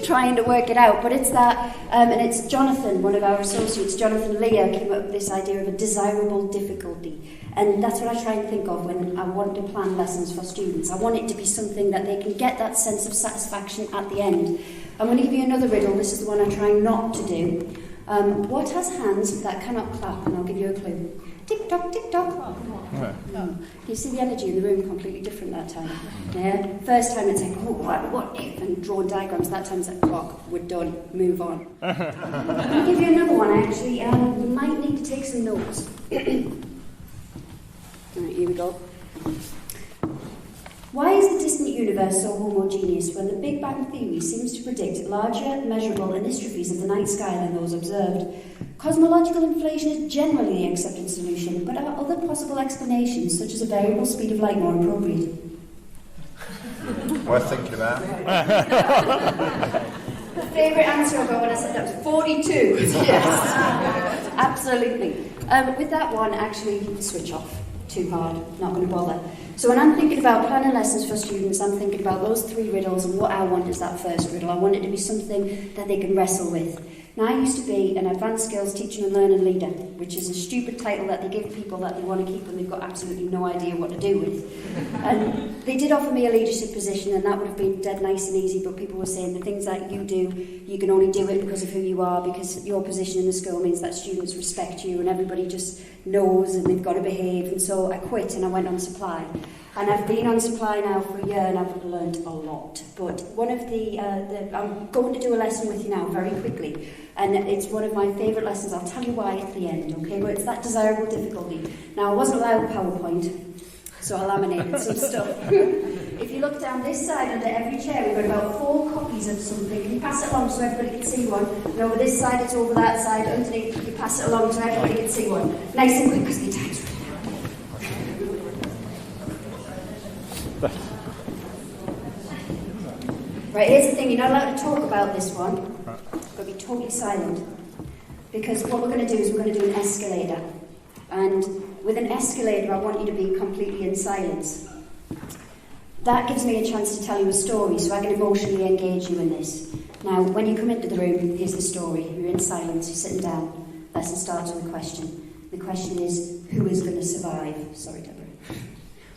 trying to work it out. But it's that, and it's Jonathan, one of our associates, Jonathan Leah, came up with this idea of a desirable difficulty. And that's what I try and think of when I want to plan lessons for students. I want it to be something that they can get that sense of satisfaction at the end. I'm going to give you another riddle. This is the one I try not to do. What has hands that cannot clap? And I'll give you a clue. Tick-tock, tick-tock. You see the energy in the room completely different that time. Yeah? First time it's like, oh, what if? And drawn diagrams. That time it's like, clock, we're done, move on. I'll give you another one, actually. You might need to take some notes. Right, here we go. Why is the distant universe so homogeneous when the Big Bang Theory seems to predict larger, measurable anistrophes of the night sky than those observed? Cosmological inflation is generally the accepted solution, but are other possible explanations, such as a variable speed of light, more appropriate? Worth thinking about. The favourite answer I got when I said that was 42. Yes, absolutely. With that one, actually, switch off. Too hard, not going to bother. So when I'm thinking about planning lessons for students, I'm thinking about those 3 riddles, and what I want is that first riddle. I want it to be something that they can wrestle with. Now, I used to be an advanced skills teaching and learning leader, which is a stupid title that they give people that they want to keep and they've got absolutely no idea what to do with. And they did offer me a leadership position, and that would have been dead nice and easy, but people were saying the things that you do, you can only do it because of who you are, because your position in the school means that students respect you and everybody just knows and they've got to behave. And so I quit and I went on supply. And I've been on supply now for a year and I've learned a lot. But one of I'm going to do a lesson with you now very quickly. And it's one of my favourite lessons. I'll tell you why at the end, okay? But it's that desirable difficulty. Now, I wasn't allowed PowerPoint, so I laminated some stuff. If you look down this side under every chair, we've got about 4 copies of something. Can you pass it along so everybody can see one? And over this side, it's over that side. Underneath, you pass it along so everybody can see one. Nice and quick, because the time's running out. Right, here's the thing. You're not allowed to talk about this one. You've got to be totally silent. Because what we're going to do is we're going to do an escalator. And with an escalator, I want you to be completely in silence. That gives me a chance to tell you a story, so I can emotionally engage you in this. Now, when you come into the room, here's the story. You're in silence, you're sitting down. Lesson starts with a question. The question is, who is going to survive? Sorry, Deborah.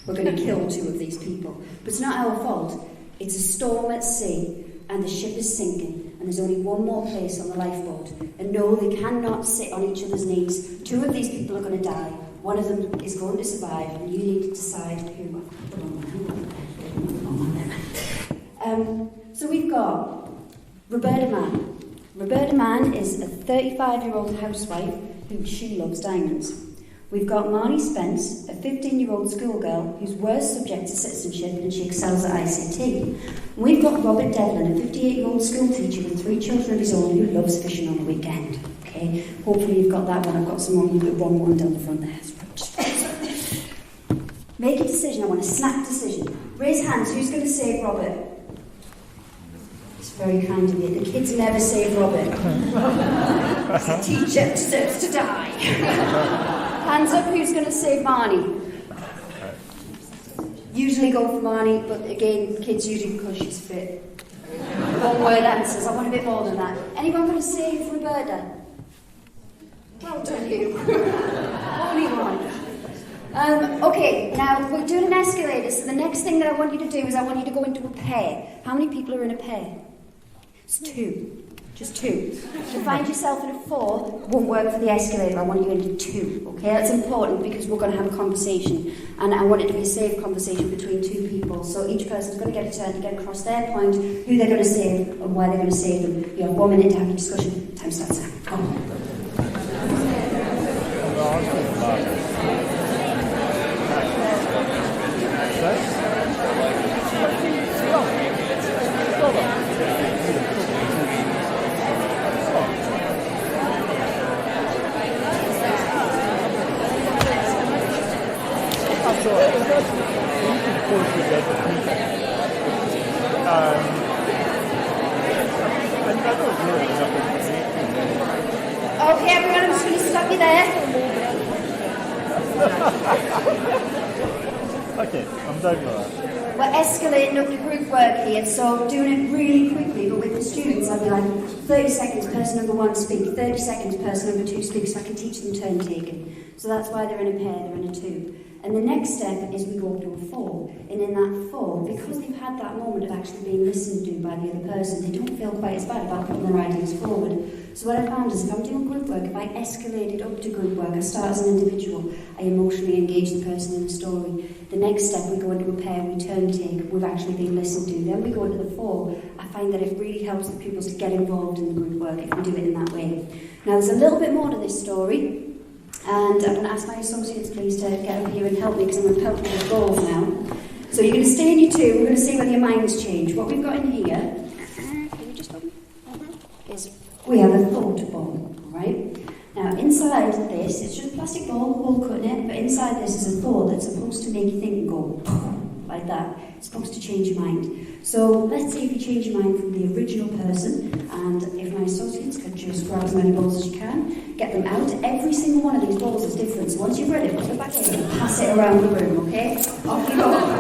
We're going to kill 2 of these people. But it's not our fault. It's a storm at sea, and the ship is sinking, and there's only one more place on the lifeboat. And no, they cannot sit on each other's knees. 2 of these people are going to die. One of them is going to survive, and you need to decide who. So we've got Roberta Mann. Roberta Mann is a 35-year-old housewife who she loves diamonds. We've got Marnie Spence, a 15-year-old schoolgirl who's worst subject to citizenship and she excels at ICT. And we've got Robert Devlin, a 58-year-old school teacher with 3 children of his own who loves fishing on the weekend. Okay, hopefully you've got that one. I've got some more. You've got one down the front there. Make a decision. I want a snap decision. Raise hands. Who's going to save Robert? It's very kind of you. The kids never save Robert. The teacher deserves to die. Hands up, who's going to save Marnie? Usually go for Marnie, but again, kids usually because she's fit. One-word answers. I want a bit more than that. Anyone going to save Roberta? Well done, you. Only one. Okay, now we're doing an escalator, so the next thing that I want you to do is I want you to go into a pair. How many people are in a pair? It's 2. Just 2. If you find yourself in a 4, won't work for the escalator. I want you into 2. Okay, that's important because we're going to have a conversation, and I want it to be a safe conversation between 2 people. So each person's going to get a turn to get across their point, who they're going to save, and why they're going to save them. You have 1 minute to have your discussion. Time starts now. Come on. Okay, everyone, I'm just going to stop you there. Okay, I'm done with that. We're escalating up the group work here, so doing it really quickly, but with the students, I'll be like, 30 seconds, person number 1 speak, 30 seconds, person number 2 speak, so I can teach them turn taking. So that's why they're in a pair, they're in a 2. And the next step is we go up to a 4. And in that 4, because they've had that moment of actually being listened to by the other person, they don't feel quite as bad about putting their ideas forward. So what I found is if I'm doing group work, if I escalate it up to group work, I start as an individual, I emotionally engage the person in the story. The next step, we go into a pair, we turn take, we've actually been listened to. Then we go into the 4. I find that it really helps the pupils to get involved in the group work if we do it in that way. Now there's a little bit more to this story. And I'm going to ask my associates, please, to get over here and help me because I'm going to help you with goals now. So you're going to stay in your 2. We're going to see whether your minds change. What we've got in here, can you just open? Is we have a thought ball, all right? Now, inside this, it's just a plastic ball, hole cut in it, but inside this is a thought that's supposed to make you think and go, like that. It's supposed to change your mind. So let's see if you change your mind from the original person, and if my associates can just grab as many balls as you can, get them out. Every single one of these balls is different, so once you've read it, put it back in and pass it around the room, okay? Off you go.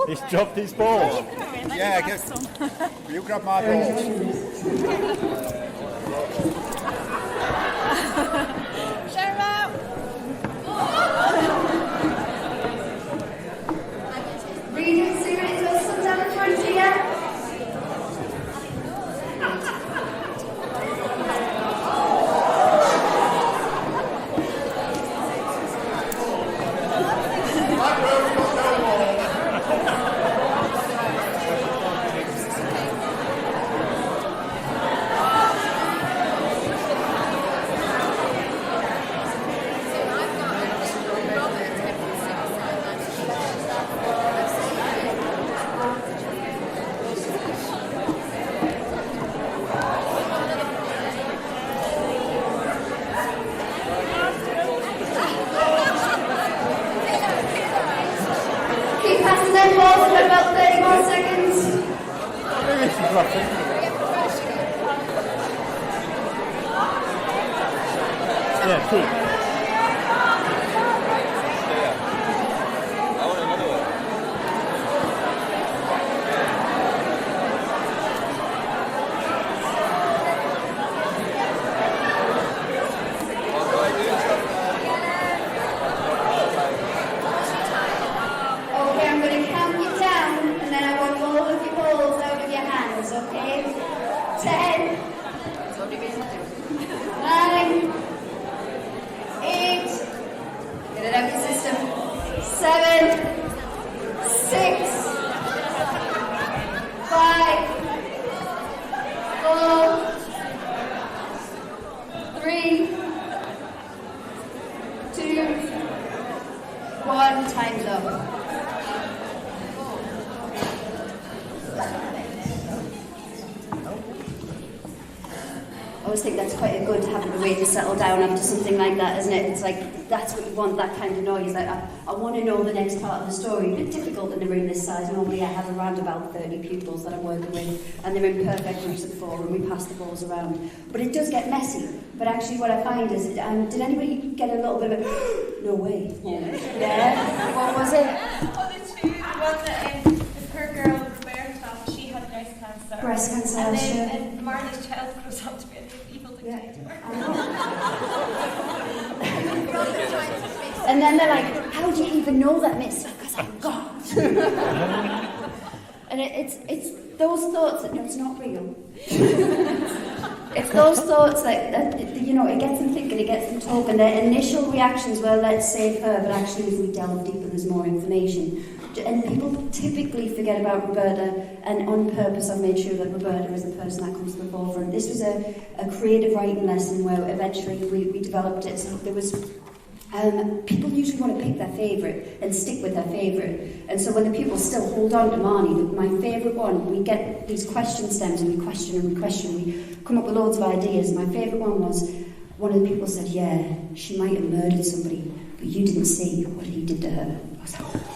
He's dropped his ball. Yeah, you grab my ball. Share 'em out. Read it, see what it does, sun down the front here. Keep passing them balls for about 30 more seconds. Yeah, keep. Okay, I'm going to count you down, and then I want all of your balls out of your hands, okay? 10, 9, 8, get it out of your system, 7, 6, 5, 4, 3, 2, 1, time's up. I always think that's quite a good habit, the way to settle down after something like that, isn't it? It's like, that's what you want, that kind of noise. Like, I want to know the next part of the story. A bit difficult in a room this size. Normally I have around about 30 pupils that I'm working with, and they're in perfect groups of 4, and we pass the balls around. But it does get messy. But actually what I find is, did anybody get a little bit of a, no way? Yeah? What was it? Oh, the two. The one that the poor girl, Roberta, she had breast cancer. Breast cancer, and then sure. and Marley's child grows up to be an evil dictator. And then they're like, how do you even know that, miss? Because I'm God. And it's those thoughts that, no, it's not real. It's those thoughts that, you know, it gets them thinking, it gets them talking. Their initial reactions were, let's save her, but actually if we delve deeper, there's more information. And people typically forget about Roberta, and on purpose I've made sure that Roberta is the person that comes to the forefront. This was a creative writing lesson where eventually we developed it. So there was, people usually want to pick their favourite and stick with their favourite. And so when the pupils still hold on to Marnie, my favourite one, we get these question stems and we question, we come up with loads of ideas. My favourite one was, one of the people said, yeah, she might have murdered somebody, but you didn't see what he did to her. I was like, oh.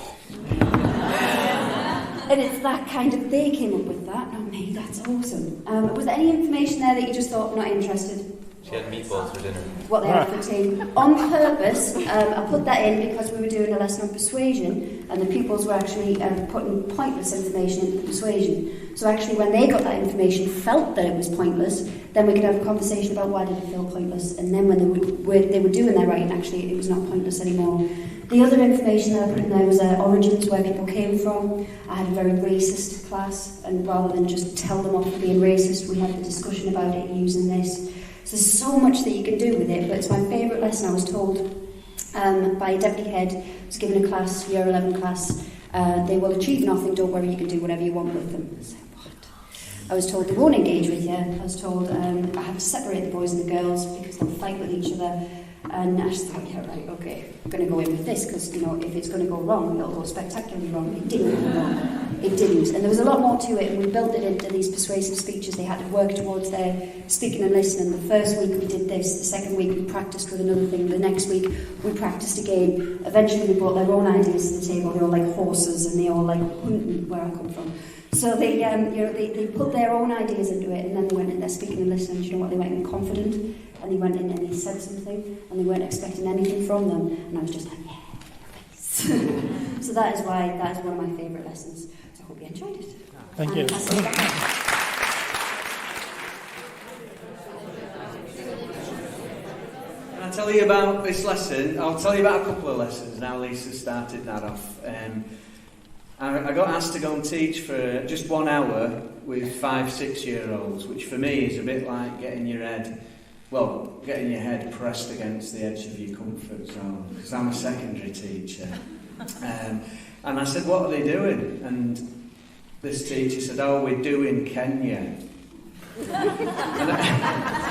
And it's that kind of, they came up with that, not me, that's awesome. Was there any information there that you just thought, not interested? She had meatballs for dinner. What they had for tea. On purpose, I put that in because we were doing a lesson on persuasion, and the pupils were actually putting pointless information into the persuasion. So actually when they got that information, felt that it was pointless, then we could have a conversation about why did it feel pointless, and then when they were doing their writing, actually it was not pointless anymore. The other information that I put in there was origins, where people came from. I had a very racist class, and rather than just tell them off for being racist, we had the discussion about it using this. So there's so much that you can do with it, but it's my favourite lesson. I was told by Debra Kidd, I was given a class, year 11 class, they will achieve nothing, don't worry, you can do whatever you want with them. I said, what? I was told they won't engage with you. I was told I have to separate the boys and the girls because they'll fight with each other. And I just thought, yeah, right, okay, I'm going to go in with this because, you know, if it's going to go wrong, it'll go spectacularly wrong. It didn't go wrong. it didn't. And there was a lot more to it, and we built it into these persuasive speeches. They had to work towards their speaking and listening. The first week we did this, the second week we practiced with another thing, the next week we practiced again. Eventually they brought their own ideas to the table. They all like horses, and they all like hunting, where I come from. So they, they put their own ideas into it, and then they went in there speaking and listening. Do you know what? They went in confident, and they went in and they said something, and they weren't expecting anything from them. And I was just like, yeah. So that is one of my favourite lessons. So I hope you enjoyed it. Thank you. Can I tell you about this lesson? I'll tell you about a couple of lessons now. Lisa started that off. I got asked to go and teach for just 1 hour with 5-6-year-olds, which for me is a bit like getting your head pressed against the edge of your comfort zone, because I'm a secondary teacher. And I said, what are they doing? And this teacher said, oh, we're doing Kenya.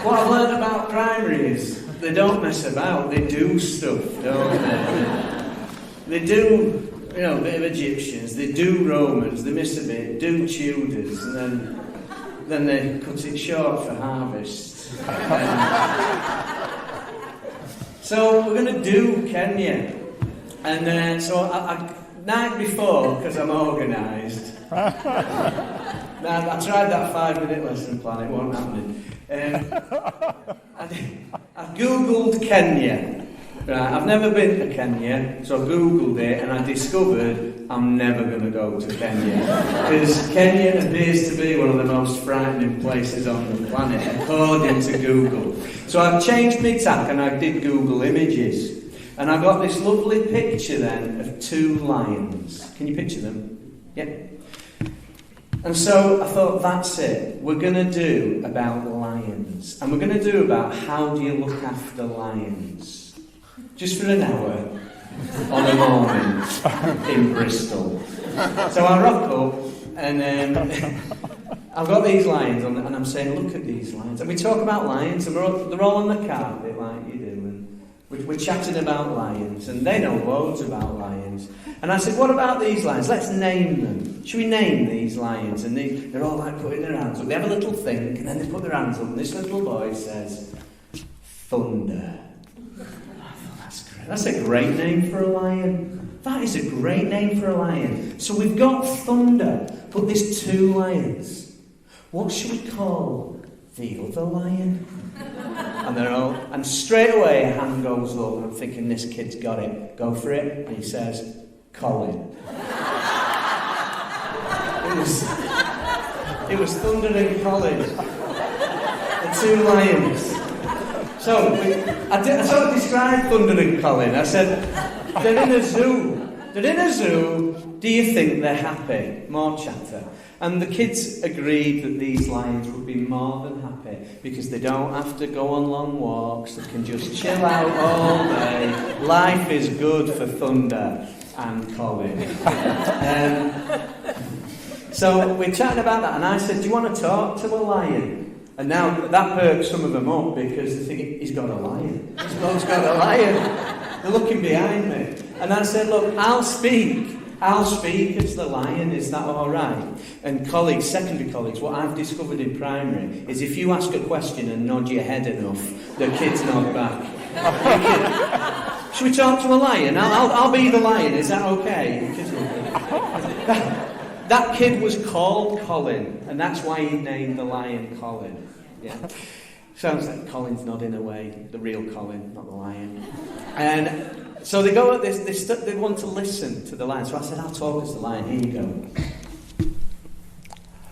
What I've learned about primary is they don't mess about, they do stuff, don't they? They do, a bit of Egyptians, they do Romans, they miss a bit, do Tudors, and then they cut it short for harvest. So we're going to do Kenya. And so I night before, because I'm organised, I tried that 5-minute lesson plan, it wasn't happening. I googled Kenya. Right, I've never been to Kenya, so I googled it and I discovered I'm never going to go to Kenya. Because Kenya appears to be one of the most frightening places on the planet, according to Google. So I've changed my tack and I did Google images. And I got this lovely picture then of 2 lions. Can you picture them? Yeah. And so I thought, that's it. We're going to do about lions. And we're going to do about how do you look after lions. Just for an hour on a morning in Bristol. So I rock up and I've got these lions on, and I'm saying, look at these lions. And we talk about lions, and they're all on the carpet like you do. And we're chatting about lions, and they know loads about lions. And I said, what about these lions? Let's name them. Should we name these lions? And they're all like putting their hands up. They have a little think, and then they put their hands up. And this little boy says, Thunder. That's a great name for a lion. That is a great name for a lion. So we've got Thunder, but there's 2 lions. What should we call the other lion? And straight away a hand goes up, and I'm thinking, this kid's got it. Go for it. And he says, Colin. It was Thunder and Colin. The 2 lions. So, I sort of described Thunder and Colin. I said, they're in a zoo. They're in a zoo. Do you think they're happy? More chatter. And the kids agreed that these lions would be more than happy because they don't have to go on long walks. They can just chill out all day. Life is good for Thunder and Colin. So we're chatting about that, and I said, do you want to talk to a lion? And now that perks some of them up because they think he's got a lion. This bloke's got a lion. They're looking behind me. And I said, look, I'll speak as the lion, is that all right? And colleagues, secondary colleagues, what I've discovered in primary is if you ask a question and nod your head enough, the kids nod back. Should we talk to a lion? I'll be the lion, is that okay? That kid was called Colin, and that's why he named the lion Colin. Yeah. Sounds like Colin's nodding away, the real Colin, not the lion. And so they go at this, they want to listen to the lion. So I said, I'll talk as the lion. Here you go.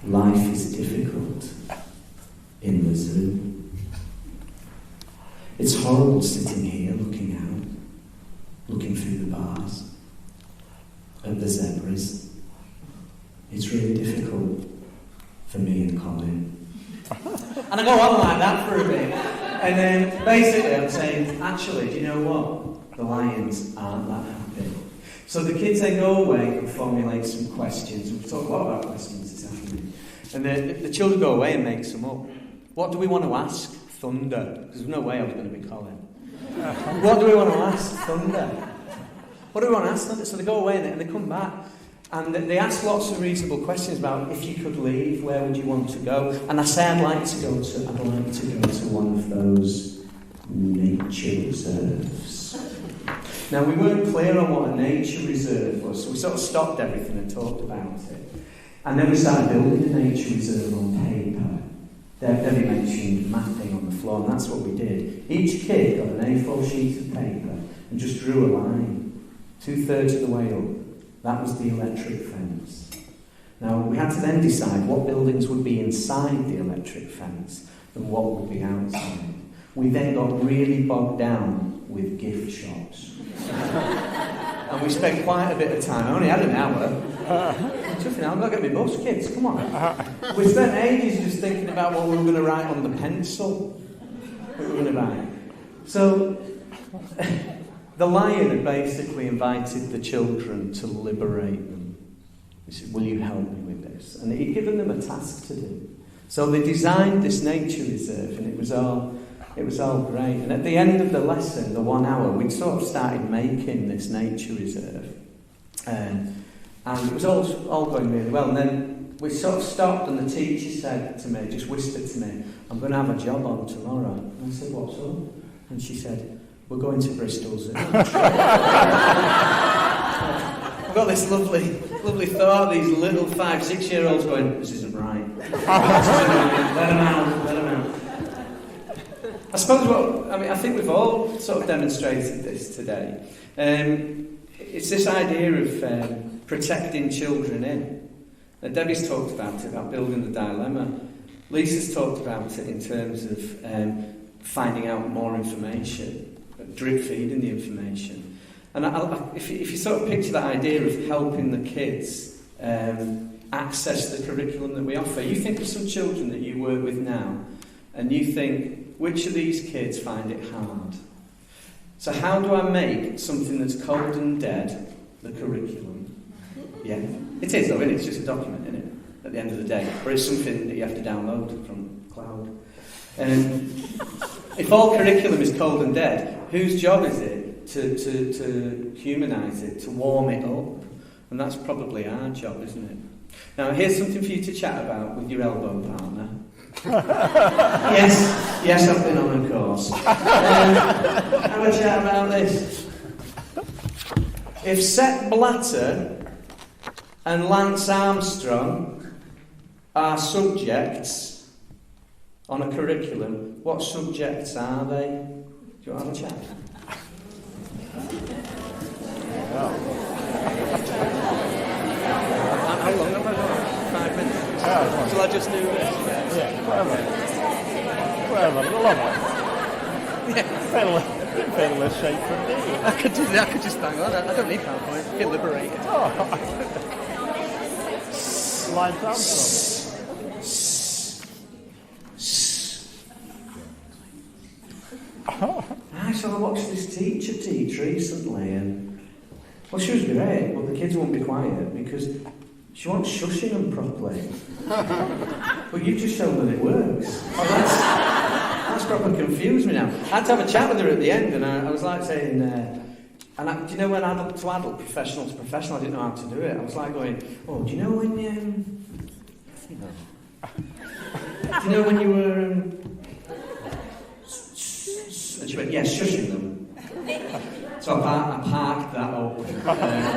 Life is difficult in the zoo. It's horrible sitting here looking out, looking through the bars at the zebras. It's really difficult for me and Colin. And I go on like that for a bit. And then basically I'm saying, actually, do you know what? The lions aren't that happy. So the kids then go away and formulate some questions. We've talked a lot about questions this afternoon. And the children go away and make some up. What do we want to ask? Thunder. Because there's no way I was going to be Colin. What do we want to ask? Thunder. What do we want to ask Thunder? So they go away and they come back. And they ask lots of reasonable questions about if you could leave, where would you want to go? And I say I'd like to go to one of those nature reserves. Now, we weren't clear on what a nature reserve was, so we sort of stopped everything and talked about it. And then we started building a nature reserve on paper. Debbie mentioned mapping on the floor, and that's what we did. Each kid got an A4 sheet of paper and just drew a line, 2/3 of the way up. That was the electric fence. Now, we had to then decide what buildings would be inside the electric fence and what would be outside. We then got really bogged down with gift shops. And we spent quite a bit of time. I only had an hour. Just an hour. I'm not going to be bus, kids. Come on. We spent ages just thinking about what we were going to write on the pencil. What we were going to write. So, the lion had basically invited the children to liberate them. He said, will you help me with this? And he'd given them a task to do. So they designed this nature reserve, and it was all great. And at the end of the lesson, the 1 hour, we'd sort of started making this nature reserve. And it was all going really well. And then we sort of stopped, and the teacher said to me, just whispered to me, I'm going to have a job on tomorrow. And I said, what's up? And she said, we're going to Bristol Zoo. I've got this lovely thought, these little 5-6-year-olds going, this isn't right. Let them out. I suppose I think we've all sort of demonstrated this today. It's this idea of protecting children in. Now, Debbie's talked about it, about building the dilemma. Lisa's talked about it in terms of finding out more information, drip feeding the information. And if you sort of picture that idea of helping the kids access the curriculum that we offer, you think of some children that you work with now, and you think, which of these kids find it hard? So how do I make something that's cold and dead the curriculum? Yeah, it is though, isn't it? It's just a document, isn't it? At the end of the day, or it's something that you have to download from cloud. If all curriculum is cold and dead, whose job is it to humanise it, to warm it up? And that's probably our job, isn't it? Now, here's something for you to chat about with your elbow partner. Yes, I've been on a course. Have a chat about this. If Sepp Blatter and Lance Armstrong are subjects on a curriculum, what subjects are they? Do you want to have a chat? How long have I got? 5 minutes? Shall I just do this? Yeah, whatever, love it. Yeah. Fairly shape from me. I could do that, I could just hang on, I don't need PowerPoint, I feel liberated. Slide down from. So I watched this teacher teach recently, and well, she was great, but the kids won't be quiet because she wasn't shushing them properly. But you just showed that it works. Oh, that's proper confused me now. I had to have a chat with her at the end, and I was like saying, do you know when adult to adult, professional to professional, I didn't know how to do it. I was like going, oh, do you know when you were? And she went, yes, shushing them. So I parked that up and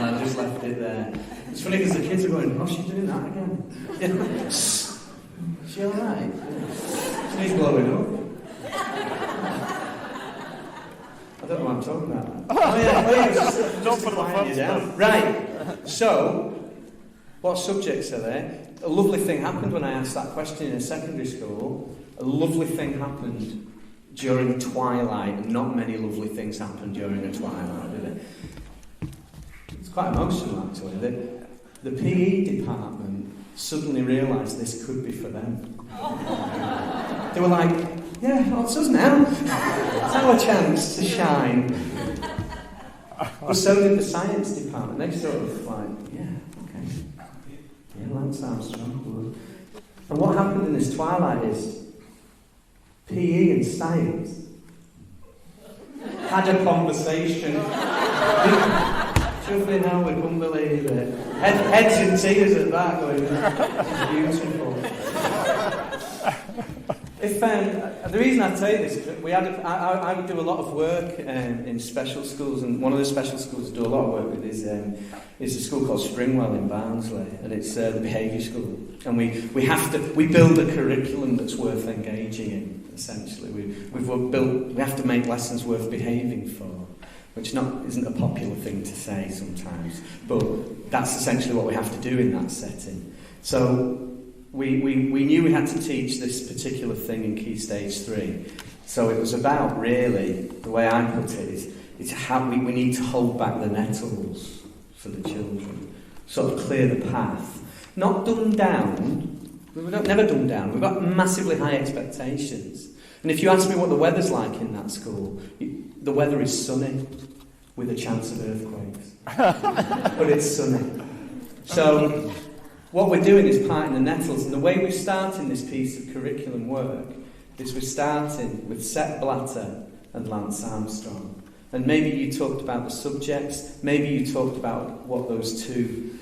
I just left it there. It's funny because the kids are going, oh, she's doing that again. Is she alright? She's blowing up. I don't know what I'm talking about. Oh yeah, just to quiet you down. Right, so, what subjects are there? A lovely thing happened when I asked that question in a secondary school. A lovely thing happened during twilight, and not many lovely things happen during a twilight, do they? It's quite emotional, actually. The PE department suddenly realised this could be for them. They were like, yeah, well, it's us now. It's our chance to shine. But so did the science department. They sort of like, yeah, okay. Yeah, Lance Armstrong. And what happened in this twilight is PE and science had a conversation. Do you Truth be known, we couldn't believe it. Heads in tears at that, going, beautiful. The reason I say this is that I would do a lot of work in special schools, and one of the special schools I do a lot of work with is a school called Springwell in Barnsley, and it's the behaviour school. And we build a curriculum that's worth engaging in. Essentially, we have to make lessons worth behaving for, which isn't a popular thing to say sometimes, but that's essentially what we have to do in that setting. So we knew we had to teach this particular thing in Key Stage 3. So it was about, really, the way I put it is how we need to hold back the nettles for the children, sort of clear the path. Not dumb down. We've never dumbed down. We've got massively high expectations. And if you ask me what the weather's like in that school, the weather is sunny with a chance of earthquakes. But it's sunny. So what we're doing is parting the nettles. And the way we're starting this piece of curriculum work is we're starting with Sepp Blatter and Lance Armstrong. And maybe you talked about the subjects. Maybe you talked about what those two...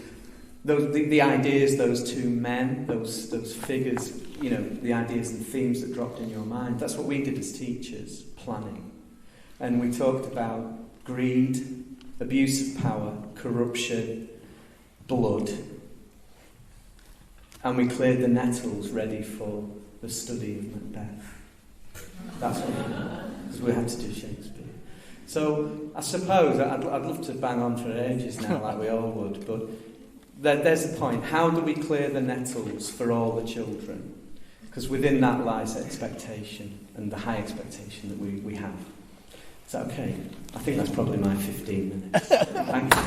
The ideas, those two men, those figures, the ideas and themes that dropped in your mind. That's what we did as teachers, planning. And we talked about greed, abuse of power, corruption, blood. And we cleared the nettles ready for the study of Macbeth. That's what we did, because we had to do Shakespeare. So I suppose I'd love to bang on for ages now, like we all would, but there's the point. How do we clear the nettles for all the children? Because within that lies expectation, and the high expectation that we have. Is that okay? I think that's probably my 15 minutes. Thank you.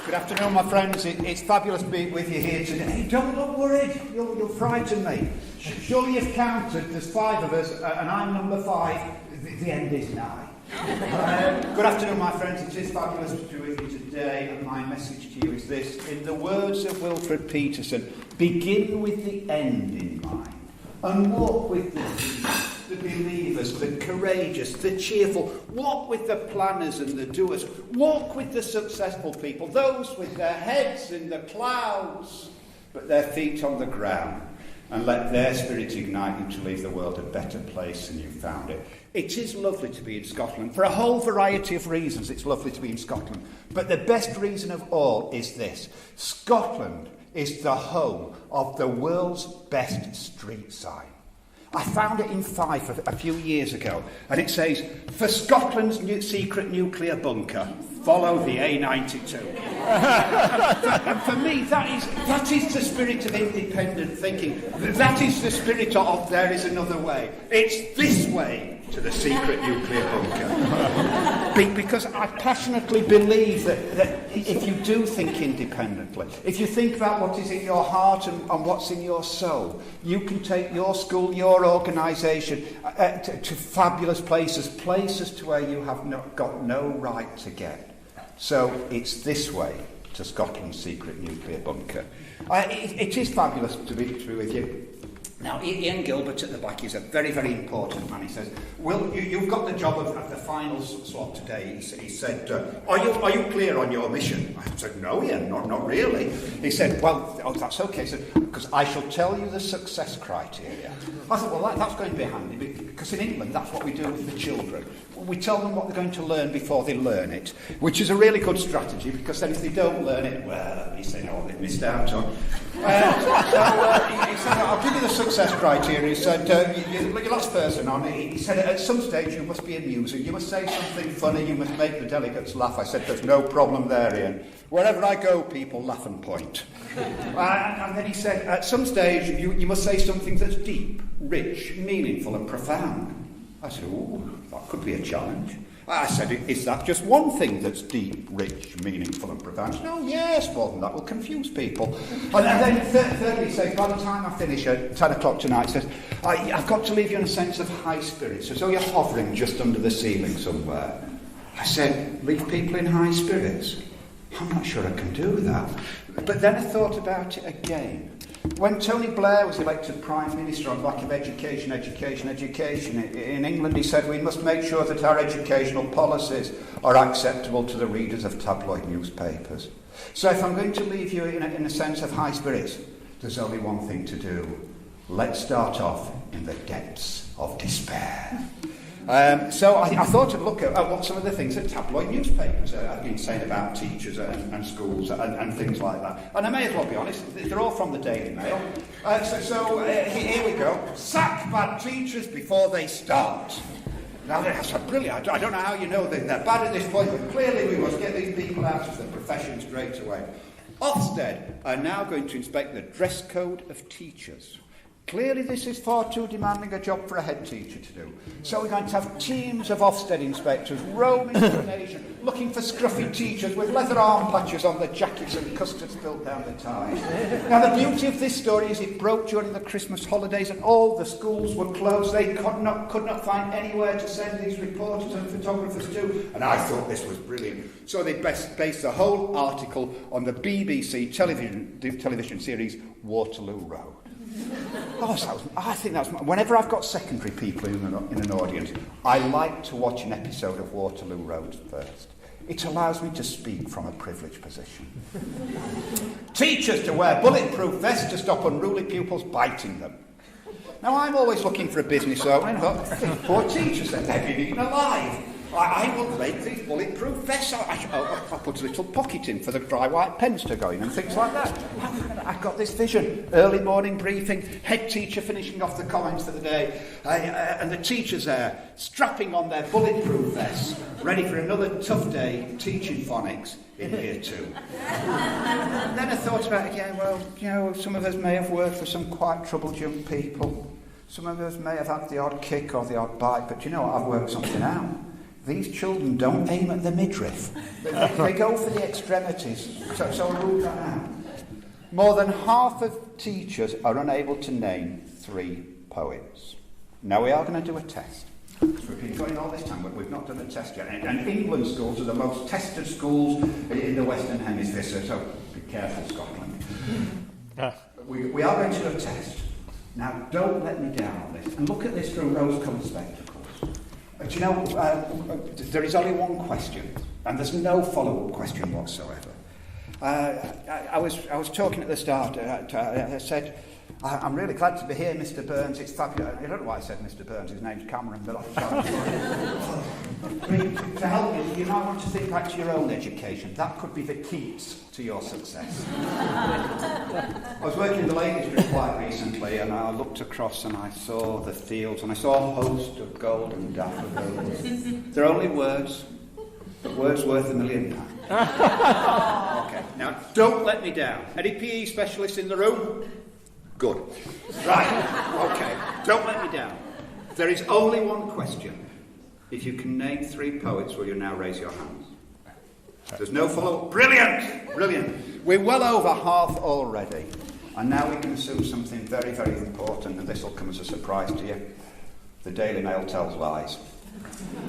Good afternoon, my friends. It's fabulous to be with you here today. Hey, don't look worried. You'll frighten me. Surely you've counted. There's 5 of us, and I'm number 5. The end is nigh. Good afternoon, my friends. It is fabulous to be with you today, and my message to you is this. In the words of Wilfred Peterson, begin with the end in mind, and walk with the believers, the courageous, the cheerful. Walk with the planners and the doers. Walk with the successful people, those with their heads in the clouds, but their feet on the ground. And let their spirit ignite you to leave the world a better place than you found it. It is lovely to be in Scotland. For a whole variety of reasons, it's lovely to be in Scotland. But the best reason of all is this. Scotland is the home of the world's best street sign. I found it in Fife a few years ago, and it says, for Scotland's secret nuclear bunker, follow the A92. And for me, that is the spirit of independent thinking. That is the spirit of there is another way. It's this way to the secret nuclear bunker. Because I passionately believe that if you do think independently, if you think about what is in your heart and what's in your soul, you can take your school, your organisation to fabulous places to where you have got no right to get. So it's this way to Scotland's secret nuclear bunker. It is fabulous to be with you. Now, Ian Gilbert at the back is a very, very important man. He says, well, you've got the job of the final slot today. He said, are you clear on your mission? I said, no, Ian, not really. He said, well, that's okay. He said, because I shall tell you the success criteria. I thought, well, that's going to be handy, because in England, that's what we do with the children. We tell them what they're going to learn before they learn it, which is a really good strategy, because then if they don't learn it, well, you say, no, they've missed out on. He said, I'll give you the success criteria. He said, your last person on it, he said, at some stage you must be amusing, you must say something funny, you must make the delegates laugh. I said, there's no problem there, Ian. Wherever I go, people laugh and point. And then he said, at some stage you must say something that's deep, rich, meaningful and profound. I said, ooh, that could be a challenge. I said, is that just one thing that's deep, rich, meaningful and profound? He said, oh, yes, well, that will confuse people. And then thirdly, he says, by the time I finish at 10 o'clock tonight, he says, I've got to leave you in a sense of high spirits, as though you're hovering just under the ceiling somewhere. I said, leave people in high spirits? I'm not sure I can do that. But then I thought about it again. When Tony Blair was elected Prime Minister on the back of education, in England he said we must make sure that our educational policies are acceptable to the readers of tabloid newspapers. So if I'm going to leave you in a sense of high spirits, there's only one thing to do. Let's start off in the depths of despair. So I thought I'd look at what some of the things that tabloid newspapers have been saying about teachers and schools and things like that. And I may as well be honest, they're all from the Daily Mail. So here we go. Sack bad teachers before they start. Now, that's brilliant. I don't know how you know that they're bad at this point, but clearly we must get these people out of the profession straight away. Ofsted are now going to inspect the dress code of teachers. Clearly this is far too demanding a job for a head teacher to do. So we're going to have teams of Ofsted inspectors roaming the nation, looking for scruffy teachers with leather arm patches on their jackets and custard spilled down the ties. Now the beauty of this story is it broke during the Christmas holidays and all the schools were closed. They could not find anywhere to send these reporters and photographers to. And I thought this was brilliant. So they based the whole article on the BBC television series Waterloo Road. I think that's... Whenever I've got secondary people in an audience, I like to watch an episode of Waterloo Road first. It allows me to speak from a privileged position. Teachers to wear bulletproof vests to stop unruly pupils biting them. Now, I'm always looking for a business opening, but poor teachers, they're being eaten alive. I will make these bulletproof vests. I'll put a little pocket in for the dry white pens to go in and things like that. I've got this vision. Early morning briefing, head teacher finishing off the comments for the day, and the teachers there strapping on their bulletproof vests, ready for another tough day teaching phonics in year 2. Then I thought about it again. Well, you know, some of us may have worked for some quite troubled young people. Some of us may have had the odd kick or the odd bite, but you know what? I've worked something out. These children don't aim at the midriff. They go for the extremities. So I'll rule that out. More than half of teachers are unable to name 3 poets. Now we are going to do a test. We've been going all this time, but we've not done a test yet. And England schools are the most tested schools in the Western Hemisphere, so be careful, Scotland. We are going to do a test. Now, don't let me down on this. And look at this through rose-coloured spectacles. Do you know, there is only one question, and there's no follow-up question whatsoever. I was talking at the start. I said, I'm really glad to be here, Mr. Burns. It's fabulous. I don't know why I said Mr. Burns. His name's Cameron. But to help you, you might want to think back to your own education. That could be the keys to your success. I was working in the Lake District quite recently, and I looked across and I saw the fields, and I saw a host of golden daffodils. They're only words, but words worth £1 million. Okay, now don't let me down. Any PE specialists in the room? Good. Right, okay, don't let me down. There is only one question. If you can name 3 poets, will you now raise your hands? There's no follow-up. Brilliant! Brilliant. We're well over half already. And now we can assume something very, very important, and this will come as a surprise to you. The Daily Mail tells lies.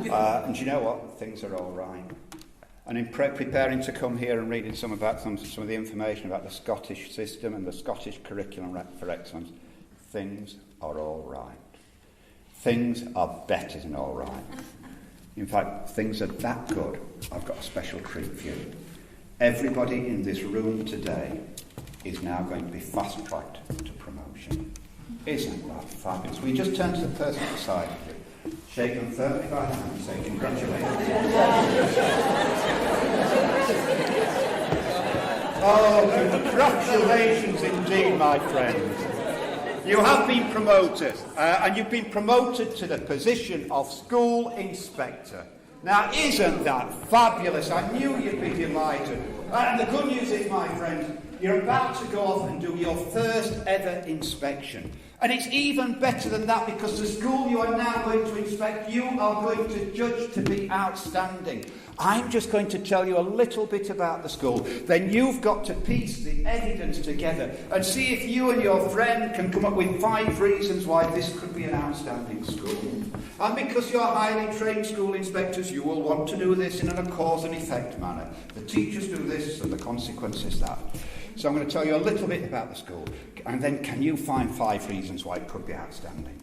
And you know what? Things are all right. And in preparing to come here and reading some of the information about the Scottish system and the Scottish curriculum for excellence, things are all right. Things are better than all right. In fact, things are that good, I've got a special treat for you. Everybody in this room today is now going to be fast-tracked to promotion. Isn't that fabulous? We just turn to the person beside you. Shake them firmly by the hand and say, congratulations. Oh, congratulations indeed, my friends. You have been promoted, and you've been promoted to the position of school inspector. Now, isn't that fabulous? I knew you'd be delighted. And the good news is, my friends, you're about to go off and do your first ever inspection. And it's even better than that, because the school you are now going to inspect, you are going to judge to be outstanding. I'm just going to tell you a little bit about the school. Then you've got to piece the evidence together and see if you and your friend can come up with 5 reasons why this could be an outstanding school. And because you're highly trained school inspectors, you will want to do this in a cause and effect manner. The teachers do this, and the consequence is that. So I'm going to tell you a little bit about the school, and then can you find 5 reasons why it could be outstanding?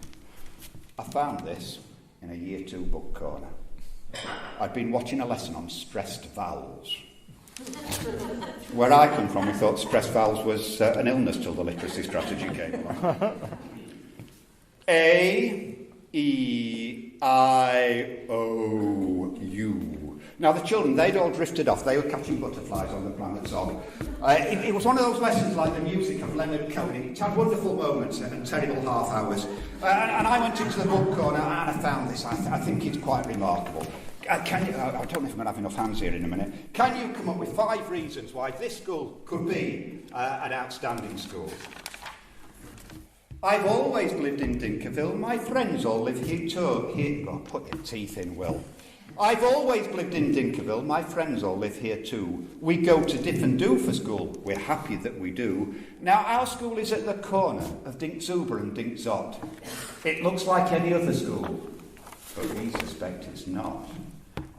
I found this in a Year 2 book corner. I'd been watching a lesson on stressed vowels. Where I come from, we thought stressed vowels was an illness till the literacy strategy came along. A, E, I, O, U. Now the children, they'd all drifted off. They were catching butterflies on the planet Zog. It was one of those lessons like the music of Leonard Cohen. It had wonderful moments and terrible half hours. And I went into the book corner and I found this. I think it's quite remarkable. I don't know if I'm going to have enough hands here in a minute. Can you come up with 5 reasons why this school could be an outstanding school? I've always lived in Dinkerville. My friends all live here too. Oh, put your teeth in, Will. I've always lived in Dinkerville. My friends all live here too. We go to Diff and Do for school. We're happy that we do. Now, our school is at the corner of Dinkzuber and Dinkzot. It looks like any other school, but we suspect it's not.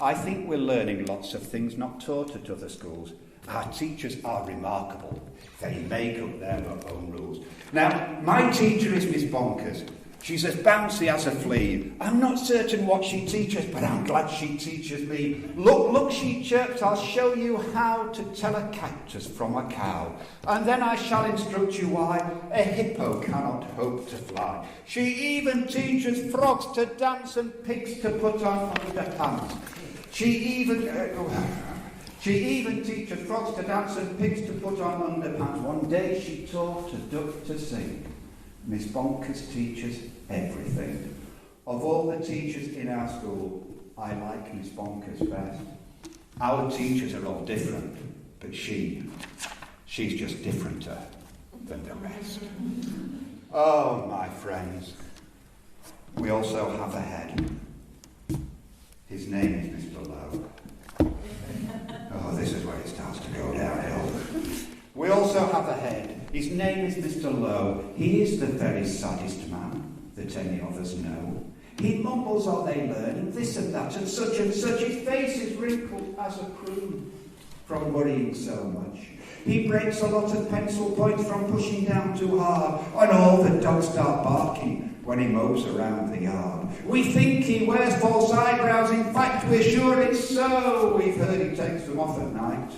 I think we're learning lots of things not taught at other schools. Our teachers are remarkable. They make up their own rules. Now, my teacher is Miss Bonkers. She's as bouncy as a flea. I'm not certain what she teaches, but I'm glad she teaches me. Look, she chirps, I'll show you how to tell a cactus from a cow. And then I shall instruct you why a hippo cannot hope to fly. She even teaches frogs to dance and pigs to put on underpants. She even teaches frogs to dance and pigs to put on underpants. One day she taught a duck to sing. Miss Bonkers teaches everything. Of all the teachers in our school, I like Miss Bonkers best. Our teachers are all different, but she's just differenter than the rest. Oh, my friends, we also have a head. His name is Mr. Lowe. Oh, this is where it starts to go downhill. We also have a head. His name is Mr. Lowe. He is the very saddest man that any of us know. He mumbles all they learn, and this and that, and such and such. His face is wrinkled as a prune from worrying so much. He breaks a lot of pencil points from pushing down too hard, and all the dogs start barking when he mows around the yard. We think he wears false eyebrows. In fact, we're sure it's so. We've heard he takes them off at night,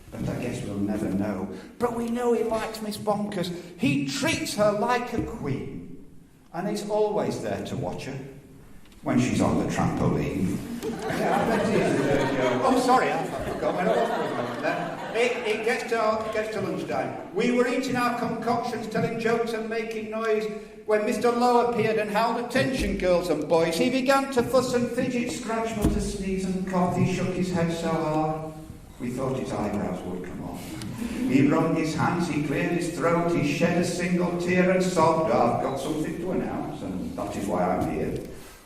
but I guess we'll never know. But we know he likes Miss Bonkers. He treats her like a queen, and he's always there to watch her when she's on the trampoline. Oh, sorry, I forgot where I was for a moment there. It gets to lunchtime. We were eating our concoctions, telling jokes and making noise, when Mr. Lowe appeared and held attention, girls and boys. He began to fuss and fidget, scratch, mutter, sneeze and cough. He shook his head so hard, we thought his eyebrows would come off. He wrung his hands, he cleared his throat, he shed a single tear and sobbed, I've got something to announce, and that is why I'm here.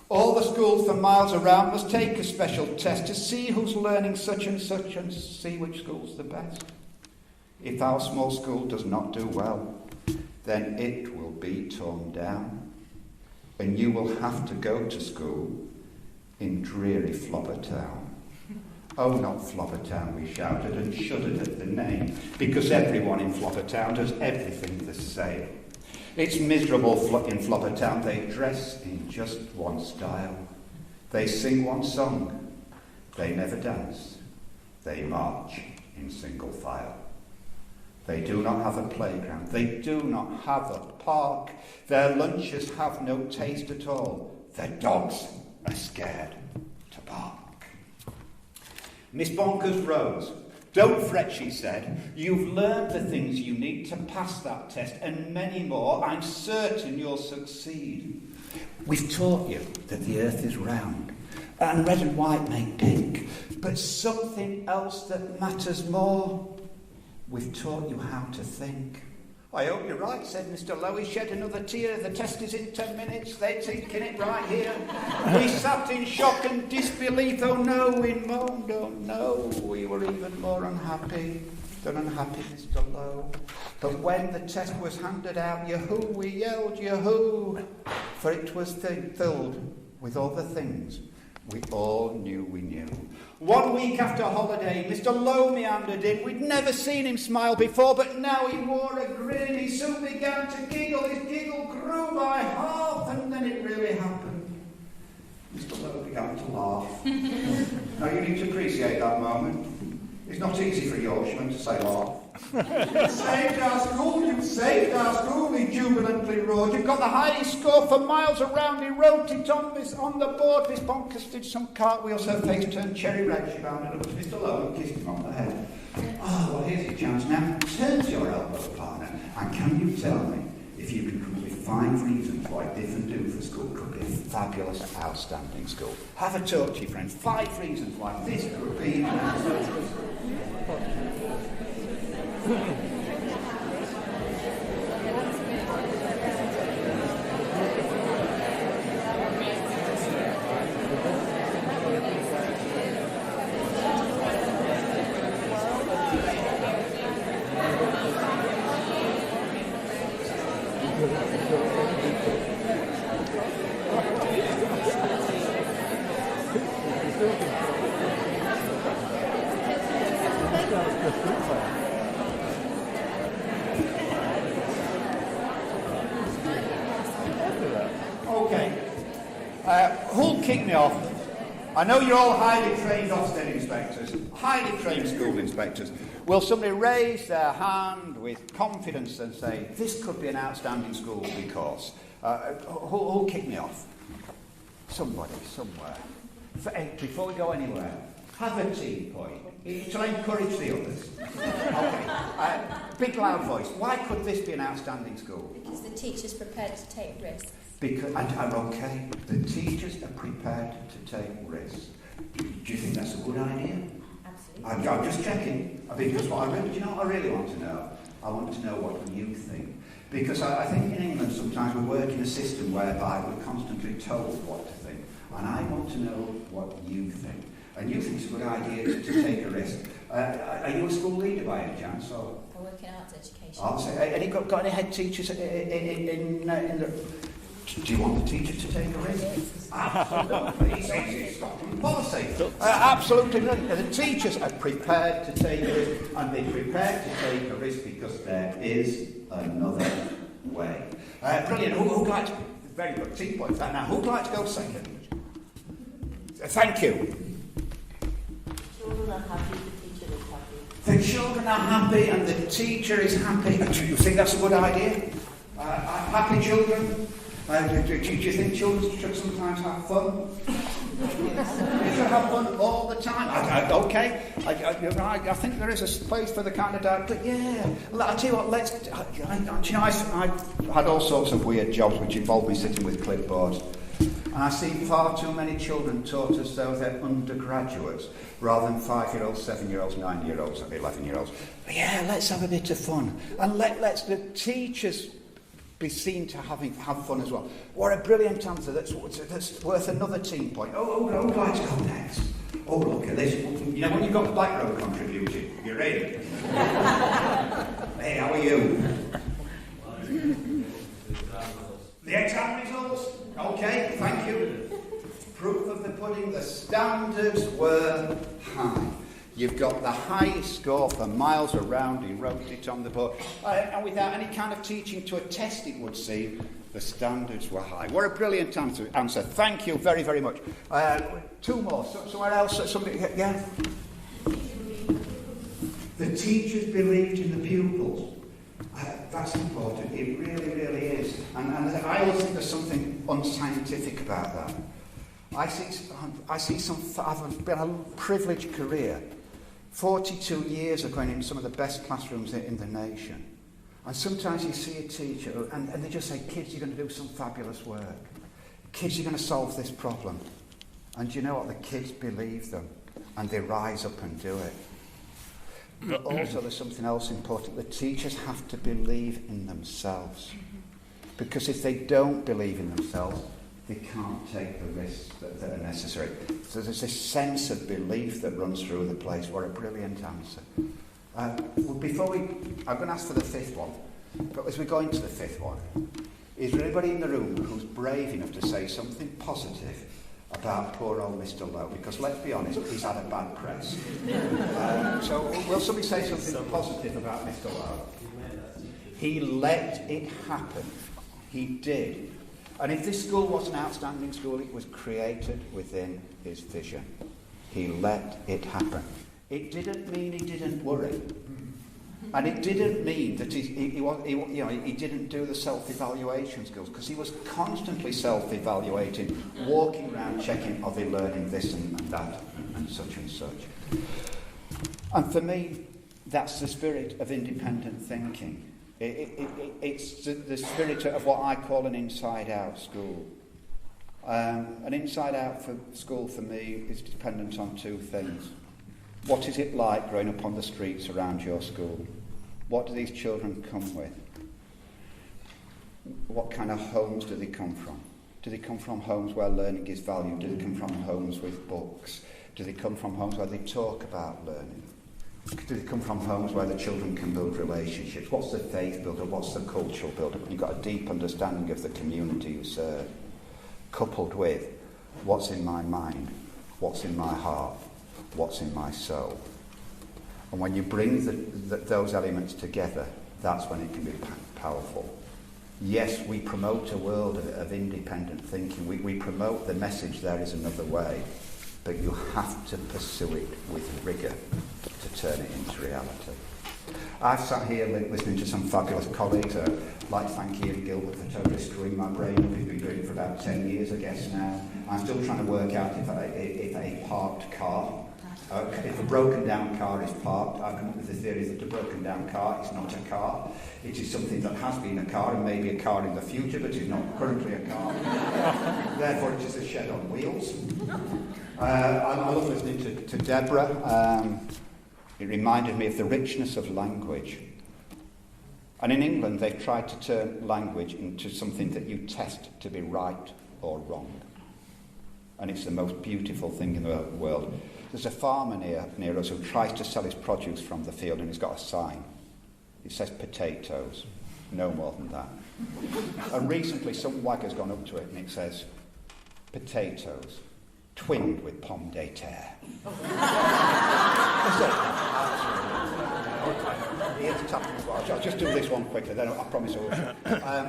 All the schools for miles around must take a special test to see who's learning such and see which school's the best. If our small school does not do well, then it will be torn down, and you will have to go to school in dreary Flobbertown. Oh, not Flobbertown, we shouted and shuddered at the name, because everyone in Flobbertown does everything the same. It's miserable in Flobbertown. They dress in just one style. They sing one song. They never dance. They march in single file. They do not have a playground. They do not have a park. Their lunches have no taste at all. Their dogs are scared to bark. Miss Bonkers rose. Don't fret, she said. You've learned the things you need to pass that test, and many more. I'm certain you'll succeed. We've taught you that the earth is round, and red and white make pink, but something else that matters more. We've taught you how to think. I hope you're right, said Mr. Lowe. He shed another tear. The test is in 10 minutes. They're thinking it right here. We sat in shock and disbelief. Oh no, we moaned. Oh no, we were even more unhappy than unhappy, Mr. Lowe. But when the test was handed out, Yahoo, we yelled, Yahoo! For it was filled with all the things We all knew we knew. 1 week after holiday, Mr. Lowe meandered in. We'd never seen him smile before, but now he wore a grin. He soon began to giggle. His giggle grew by half, and then it really happened. Mr. Lowe began to laugh. Now, you need to appreciate that moment. It's not easy for a Yorkshireman to say laugh. You saved our school, you saved our school, he jubilantly roared. You've got the highest score for miles around. He wrote it on the board. Miss Bonkers did some cartwheels, her face turned cherry red. She bounded up to Mr. Lowe and kissed him on the head. Oh, well, here's your chance now. Turn to your elbow, partner, and can you tell me if you can come up with 5 reasons why Diff & Do for school could be a fabulous, outstanding school? Have a talk to your friends. 5 reasons why this could be an outstanding school. Who'll kick me off? I know you're all highly trained Ofsted inspectors, highly trained school inspectors. Will somebody raise their hand with confidence and say, this could be an outstanding school because? Who'll kick me off? Somebody, somewhere. Before we go anywhere, have a tea point. Shall I encourage the others? Okay. Big loud voice. Why could this be an outstanding school? Because the teacher's prepared to take risks. Because, okay, the teachers are prepared to take risks. Do you think that's a good idea? Absolutely. I'm just checking, because what do you know what I really want to know? I want to know what you think. Because I think in England sometimes we work in a system whereby we're constantly told what to think. And I want to know what you think. And you think it's a good idea to take a risk. Are you a school leader by any chance? Or? I work in arts education. I'll say, any got any head teachers in the... Do you want the teacher to take a risk? Absolutely. It's Scotland policy. Absolutely not. The teachers are prepared to take a risk, and they're prepared to take a risk because there is another way. Brilliant. Who'd like to... Very good. 2 points. Now, who'd like to go second? Thank you. Children are happy, the teacher is happy. The children are happy and the teacher is happy. Do you think that's a good idea? Happy children? Do you think children should sometimes have fun? They should have fun all the time. Okay, I think there is a place for the kind of dad. But yeah, I'll tell you what. I've had all sorts of weird jobs which involve me sitting with clipboards, and I see far too many children taught as though they're undergraduates rather than 5-year-olds, 7-year-olds, 9-year-olds, 11-year-olds. Yeah, let's have a bit of fun, and let's the teachers be seen to have fun as well. What a brilliant answer. That's worth another team point. Who'd like to go next? Oh, look at this. You know, when you've got the Black Road contributing, you're ready. Hey, how are you? The exam results? Okay, thank you. Proof of the pudding, the standards were high. You've got the highest score for miles around, he wrote it on the board. And without any kind of teaching to attest, it would seem, the standards were high. What a brilliant answer. Thank you very, very much. 2 more. Somewhere else? Somebody? Yeah? The teachers believed in the pupils. That's important. It really, really is. And I always think there's something unscientific about that. I've been a privileged career. 42 years of going into some of the best classrooms in the nation. And sometimes you see a teacher and they just say, kids, you're going to do some fabulous work. Kids, you're going to solve this problem. And you know what? The kids believe them and they rise up and do it. But also there's something else important. The teachers have to believe in themselves. Because if they don't believe in themselves, they can't take the risks that are necessary. So there's this sense of belief that runs through the place. What a brilliant answer. I'm going to ask for the 5th one, but as we go into the 5th one, is there anybody in the room who's brave enough to say something positive about poor old Mr. Lowe, because let's be honest, he's had a bad press. So will somebody say something positive about Mr. Lowe? He let it happen. He did. And if this school was an outstanding school, it was created within his vision. He let it happen. It didn't mean he didn't worry. And it didn't mean that he didn't do the self-evaluation skills, because he was constantly self-evaluating, walking around checking, are they learning this and that and such and such. And for me, that's the spirit of independent thinking. It's the spirit of what I call an inside-out school. An inside-out school for me is dependent on two things. What is it like growing up on the streets around your school? What do these children come with? What kind of homes do they come from? Do they come from homes where learning is valued? Do they come from homes with books? Do they come from homes where they talk about learning? Do they come from homes where the children can build relationships? What's the faith builder? What's the cultural builder? You've got a deep understanding of the community you serve, coupled with what's in my mind, what's in my heart, what's in my soul. And when you bring those elements together, that's when it can be powerful. Yes, we promote a world of independent thinking. We promote the message there is another way, but you have to pursue it with rigour to turn it into reality. I've sat here listening to some fabulous colleagues. I'd like to thank Ian Gilbert for totally screwing my brain up. He's been doing it for about 10 years, I guess, now. I'm still trying to work out if a parked car, if a broken down car is parked. I've come up with the theory that a broken down car is not a car. It is something that has been a car and maybe a car in the future, but is not currently a car. Therefore, it is a shed on wheels. I love listening to Debra. It reminded me of the richness of language. And in England, they've tried to turn language into something that you test to be right or wrong. And it's the most beautiful thing in the world. There's a farmer near us who tries to sell his produce from the field, and he's got a sign. It says potatoes, no more than that. And recently, some wagger's gone up to it, and it says potatoes, twinned with pomme de terre. I'll just do this one quickly, then I promise I will.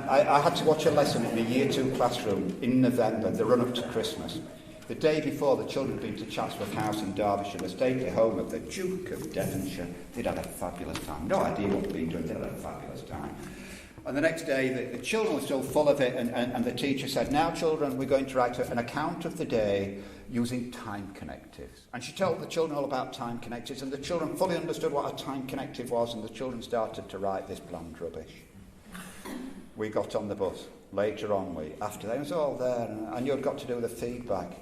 I had to watch a lesson in a Year 2 classroom in November, the run-up to Christmas. The day before, the children had been to Chatsworth House in Derbyshire, the stately home of the Duke of Devonshire. They'd had a fabulous time. No idea what they'd been doing, they'd had a fabulous time. And the next day, the children were still full of it, and the teacher said, now, children, we're going to write an account of the day using time connectives. And she told the children all about time connectives, and the children fully understood what a time connective was, and the children started to write this bland rubbish. We got on the bus. Later on, after that, it was all there, and you'd got to do the feedback.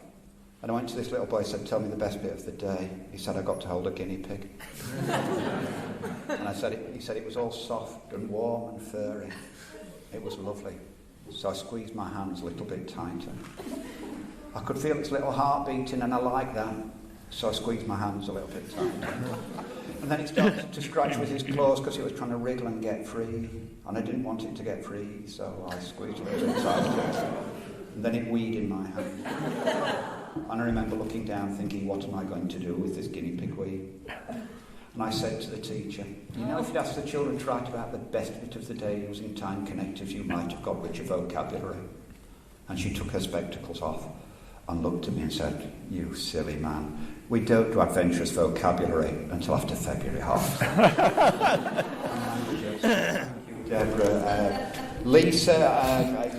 And I went to this little boy and said, tell me the best bit of the day. He said, I got to hold a guinea pig. And he said it was all soft and warm and furry. It was lovely. So I squeezed my hands a little bit tighter. I could feel its little heart beating, and I liked that. So I squeezed my hands a little bit tighter. And then it started to scratch with his claws because it was trying to wriggle and get free. And I didn't want it to get free, so I squeezed a little bit tighter. And then it weed in my hand. And I remember looking down thinking, what am I going to do with this guinea pig weed? And I said to the teacher, you know, if you'd asked the children to write about the best bit of the day using time connectives, you might have got richer vocabulary. And she took her spectacles off and looked at me and said, you silly man, we don't do adventurous vocabulary until after February half. Deborah. Lisa,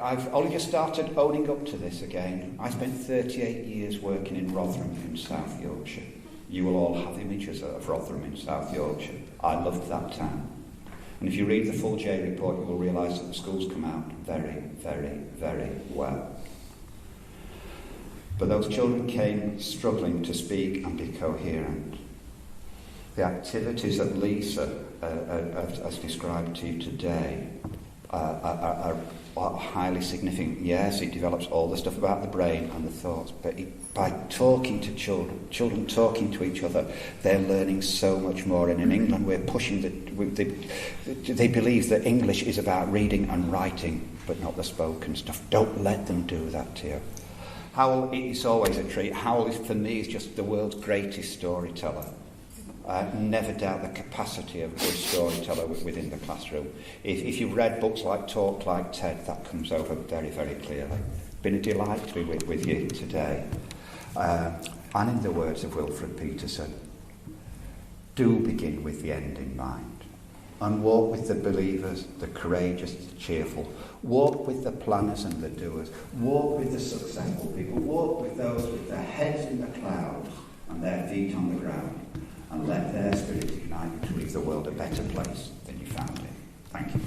I've only just started owning up to this again. I spent 38 years working in Rotherham in South Yorkshire. You will all have images of Rotherham in South Yorkshire. I loved that town. And if you read the full J report, you will realise that the schools come out very, very, very well. But those children came struggling to speak and be coherent. The activities that Lisa has described to you today are highly significant. Yes, it develops all the stuff about the brain and the thoughts, but by talking to children talking to each other, they're learning so much more. And in England, we're pushing they believe that English is about reading and writing, but not the spoken stuff. Don't let them do that to you. Hywel, it's always a treat. Hywel, for me, is just the world's greatest storyteller. Never doubt the capacity of a good storyteller within the classroom. If you've read books like Talk Like Ted, that comes over very, very clearly. Been a delight to be with you today. And in the words of Wilfred Peterson, do begin with the end in mind. And walk with the believers, the courageous, the cheerful. Walk with the planners and the doers. Walk with the successful people. Walk with those with their heads in the clouds and their feet on the ground. And let their spirit ignite you to leave the world a better place than you found it. Thank you.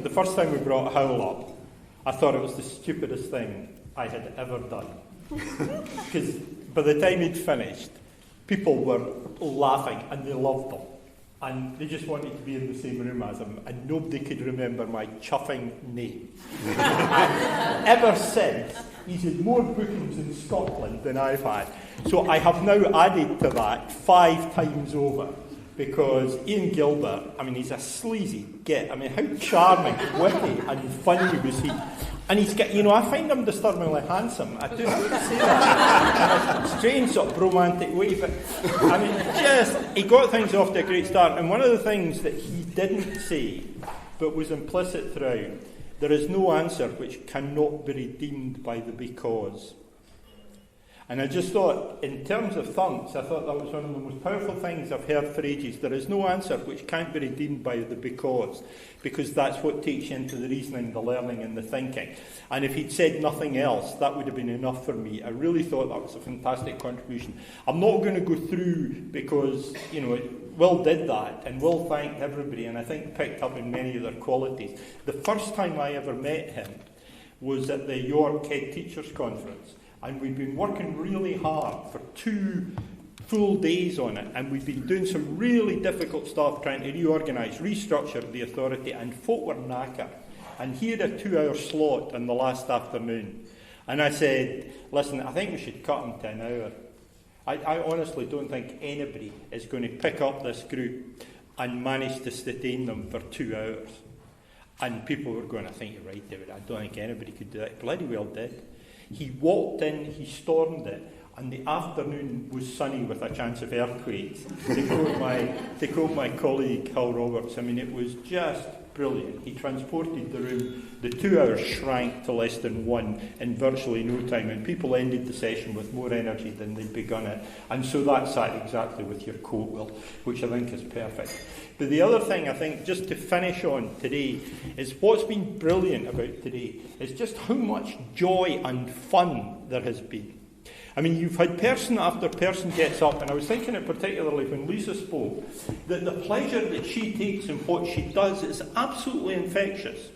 The first time we brought Hywel up, I thought it was the stupidest thing I had ever done. Because by the time he'd finished, people were laughing and they loved him. And they just wanted to be in the same room as him, and nobody could remember my chuffing name. Ever since, he's had more bookings in Scotland than I've had. So I have now added to that 5 times over, because Ian Gilbert, I mean, he's a sleazy git. I mean, how charming, witty, and funny was he? And he's got, I find him disturbingly handsome. I do have to say that. In a strange sort of romantic way, but I mean, he got things off to a great start. And one of the things that he didn't say, but was implicit throughout, there is no answer which cannot be redeemed by the because. And I just thought, in terms of thunks, I thought that was one of the most powerful things I've heard for ages. There is no answer which can't be redeemed by the because that's what takes you into the reasoning, the learning and the thinking. And if he'd said nothing else, that would have been enough for me. I really thought that was a fantastic contribution. I'm not going to go through because, Will did that, and Will thanked everybody, and I think picked up in many of their qualities. The first time I ever met him was at the York Head Teachers Conference. And we've been working really hard for 2 full days on it, and we've been doing some really difficult stuff, trying to reorganise, restructure the authority, and folk were knackered. And he had a 2-hour slot in the last afternoon. And I said, listen, I think we should cut him to an hour. I honestly don't think anybody is going to pick up this group and manage to sustain them for 2 hours. And people were going, I think you're right, David, I don't think anybody could do that. He bloody well did. He walked in, he stormed it, and the afternoon was sunny with a chance of earthquakes. To quote my colleague Hywel Roberts, I mean, it was just brilliant. He transported the room. The 2 hours shrank to less than 1 in virtually no time, and people ended the session with more energy than they'd begun it. And so that sat exactly with your quote, Will, which I think is perfect. But the other thing I think, just to finish on today, is what's been brilliant about today is just how much joy and fun there has been. I mean, you've had person after person gets up, and I was thinking it particularly when Lisa spoke, that the pleasure that she takes in what she does is absolutely infectious.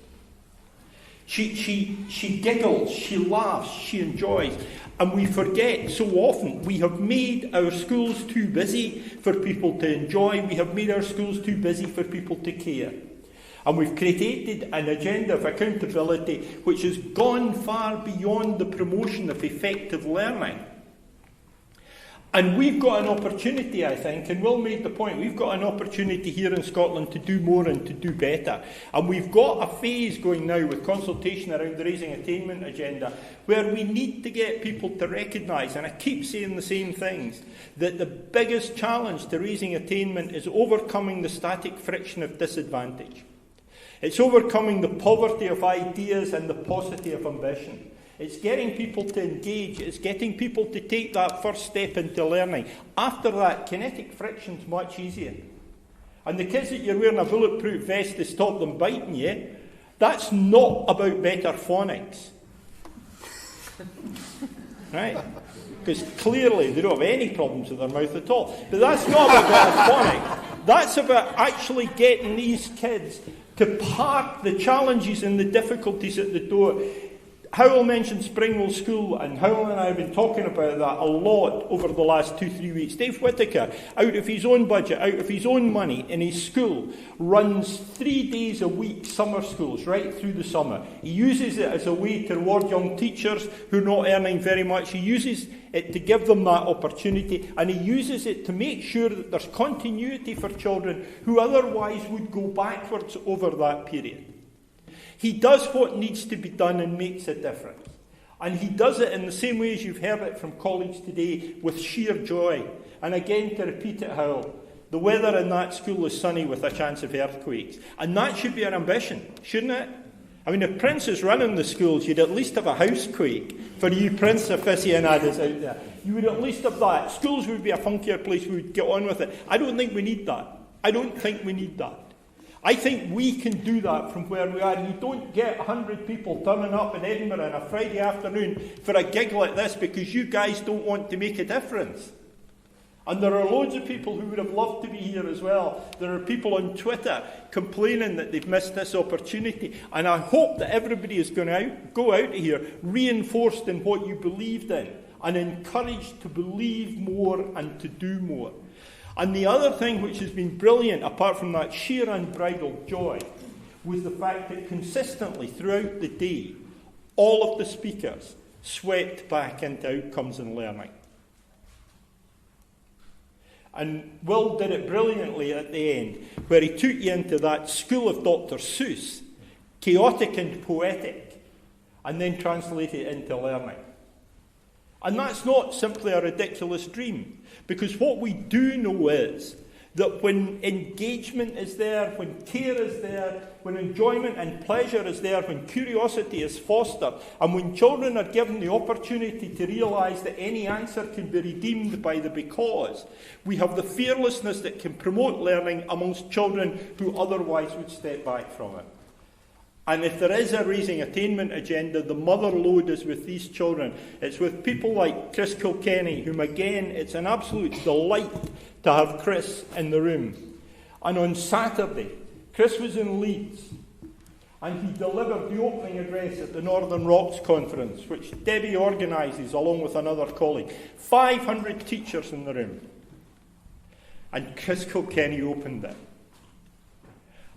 She giggles, she laughs, she enjoys. And we forget so often we have made our schools too busy for people to enjoy. We have made our schools too busy for people to care. And we've created an agenda of accountability which has gone far beyond the promotion of effective learning. And we've got an opportunity, I think, and Will made the point, we've got an opportunity here in Scotland to do more and to do better. And we've got a phase going now with consultation around the Raising Attainment agenda where we need to get people to recognise, and I keep saying the same things, that the biggest challenge to raising attainment is overcoming the static friction of disadvantage. It's overcoming the poverty of ideas and the paucity of ambition. It's getting people to engage. It's getting people to take that first step into learning. After that, kinetic friction's much easier. And the kids that you're wearing a bulletproof vest to stop them biting you, that's not about better phonics. Right? Because clearly they don't have any problems with their mouth at all. But that's not about better phonics. That's about actually getting these kids to park the challenges and the difficulties at the door. Hywel mentioned Springwell School, and Hywel and I have been talking about that a lot over the last 2-3 weeks. Dave Whittaker, out of his own budget, out of his own money, in his school, runs 3 days a week summer schools right through the summer. He uses it as a way to reward young teachers who are not earning very much. He uses it to give them that opportunity, and he uses it to make sure that there's continuity for children who otherwise would go backwards over that period. He does what needs to be done and makes a difference. And he does it in the same way as you've heard it from colleagues today, with sheer joy. And again, to repeat it, Hywel, the weather in that school is sunny with a chance of earthquakes. And that should be our ambition, shouldn't it? I mean, if Prince is running the schools, you'd at least have a housequake for you Prince aficionados out there. You would at least have that. Schools would be a funkier place, we would get on with it. I don't think we need that. I don't think we need that. I think we can do that from where we are. You don't get 100 people turning up in Edinburgh on a Friday afternoon for a gig like this because you guys don't want to make a difference. And there are loads of people who would have loved to be here as well. There are people on Twitter complaining that they've missed this opportunity. And I hope that everybody is going to go out of here reinforced in what you believed in and encouraged to believe more and to do more. And the other thing which has been brilliant, apart from that sheer unbridled joy, was the fact that consistently throughout the day, all of the speakers swept back into outcomes and learning. And Will did it brilliantly at the end, where he took you into that school of Dr. Seuss, chaotic and poetic, and then translated it into learning. And that's not simply a ridiculous dream, because what we do know is that when engagement is there, when care is there, when enjoyment and pleasure is there, when curiosity is fostered, and when children are given the opportunity to realise that any answer can be redeemed by the because, we have the fearlessness that can promote learning amongst children who otherwise would step back from it. And if there is a raising attainment agenda, the mother lode is with these children. It's with people like Chris Kilkenny, whom again, it's an absolute delight to have Chris in the room. And on Saturday, Chris was in Leeds, and he delivered the opening address at the Northern Rocks Conference, which Debbie organises along with another colleague. 500 teachers in the room. And Chris Kilkenny opened it.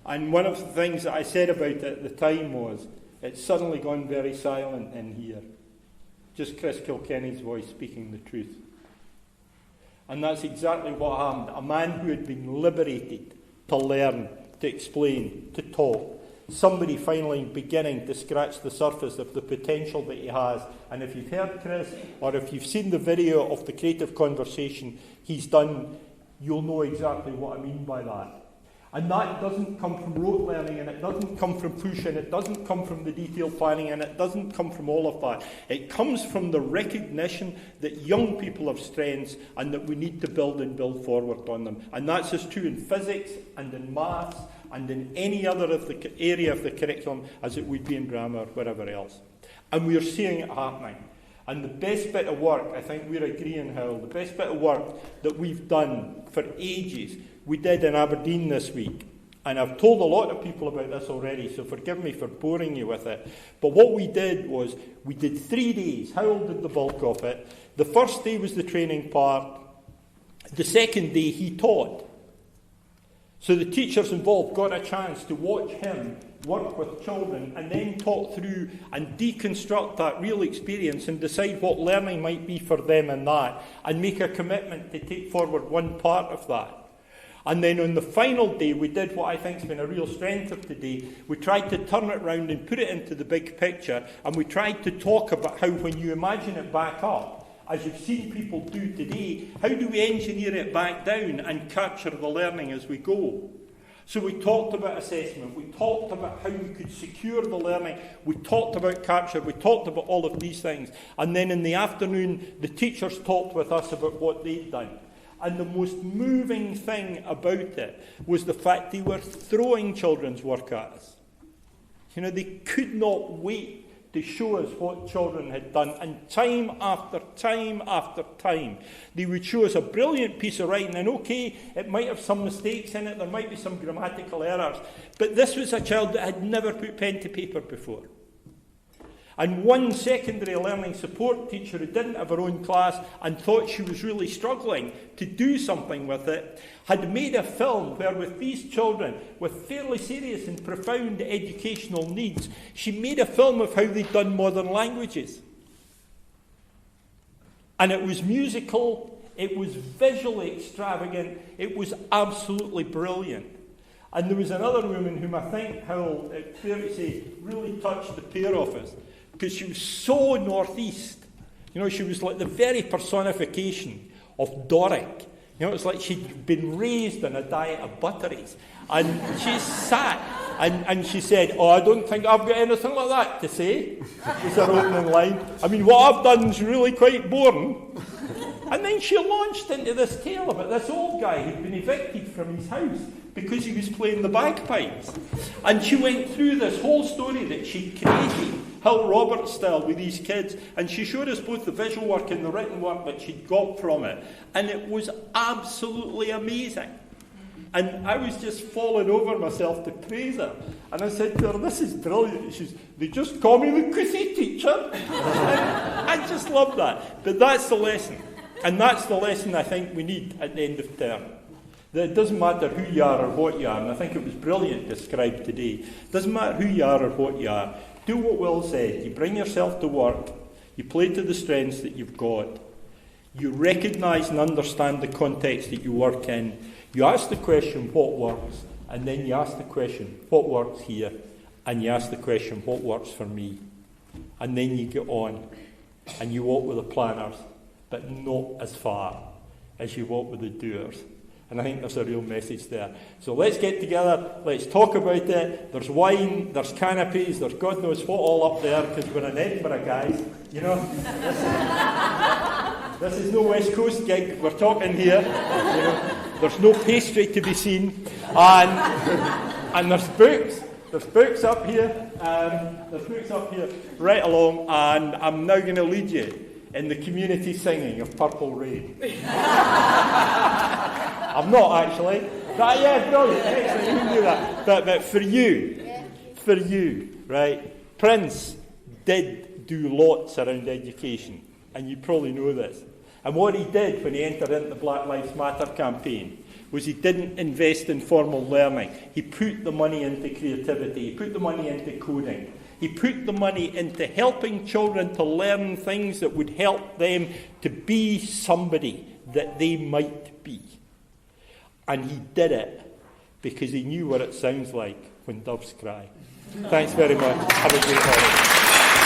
And one of the things that I said about it at the time was, it's suddenly gone very silent in here. Just Chris Kilkenny's voice speaking the truth. And that's exactly what happened. A man who had been liberated to learn, to explain, to talk. Somebody finally beginning to scratch the surface of the potential that he has. And if you've heard Chris, or if you've seen the video of the creative conversation he's done, you'll know exactly what I mean by that. And that doesn't come from rote learning, and it doesn't come from push, and it doesn't come from the detailed planning, and it doesn't come from all of that. It comes from the recognition that young people have strengths and that we need to build and build forward on them. And that's as true in physics and in maths and in any other of the area of the curriculum as it would be in grammar or wherever else. And we're seeing it happening. And the best bit of work, I think we're agreeing, Hywel, the best bit of work that we've done for ages, we did in Aberdeen this week. And I've told a lot of people about this already, so forgive me for boring you with it. But what we did was, we did 3 days. Hywel did the bulk of it. The first day was the training part. The second day he taught. So the teachers involved got a chance to watch him work with children and then talk through and deconstruct that real experience and decide what learning might be for them in that, and make a commitment to take forward one part of that. And then on the final day, we did what I think has been a real strength of today. We tried to turn it round and put it into the big picture, and we tried to talk about how, when you imagine it back up, as you've seen people do today, how do we engineer it back down and capture the learning as we go? So we talked about assessment, we talked about how we could secure the learning, we talked about capture, we talked about all of these things. And then in the afternoon, the teachers talked with us about what they'd done. And the most moving thing about it was the fact they were throwing children's work at us. You know, they could not wait to show us what children had done. And time after time after time, they would show us a brilliant piece of writing. And okay, it might have some mistakes in it, there might be some grammatical errors. But this was a child that had never put pen to paper before. And one secondary learning support teacher who didn't have her own class and thought she was really struggling to do something with it, had made a film where with these children with fairly serious and profound educational needs, she made a film of how they'd done modern languages. And it was musical, it was visually extravagant, it was absolutely brilliant. And there was another woman whom I think, Hywel, it's fair to say, really touched the pair of us, because she was so northeast. You know, she was like the very personification of Doric. You know, it's like she'd been raised on a diet of butteries. And she sat and she said, "Oh, I don't think I've got anything like that to say," was her opening line. "I mean, what I've done is really quite boring." And then she launched into this tale about this old guy who'd been evicted from his house because he was playing the bagpipes. And she went through this whole story that she'd created, Hywel Roberts style, with these kids, and she showed us both the visual work and the written work that she'd got from it. And it was absolutely amazing. And I was just falling over myself to praise her. And I said to her, "This is brilliant." She says, "They just call me the Cuthie teacher." And I just love that. But that's the lesson. And that's the lesson I think we need at the end of term. That it doesn't matter who you are or what you are. And I think it was brilliant described today. It doesn't matter who you are or what you are. Do what Will said. You bring yourself to work. You play to the strengths that you've got. You recognise and understand the context that you work in. You ask the question, what works? And then you ask the question, what works here? And you ask the question, what works for me? And then you get on and you walk with the planners, but not as far as you walk with the doers. And I think there's a real message there. So let's get together, let's talk about it. There's wine, there's canopies, there's God knows what all up there, because we're in Edinburgh, guys. You know, this is no West Coast gig, we're talking here. You know, there's no pastry to be seen. And there's books. There's books up here. There's books up here right along. And I'm now going to lead you in the community singing of Purple Rain. I'm not actually. But yeah, brilliant. Excellent. You can do that. But for you, right? Prince did do lots around education, and you probably know this. And what he did when he entered into the Black Lives Matter campaign was he didn't invest in formal learning. He put the money into creativity. He put the money into coding. He put the money into helping children to learn things that would help them to be somebody that they might be. And he did it because he knew what it sounds like when doves cry. Thanks very much. Have a great holiday.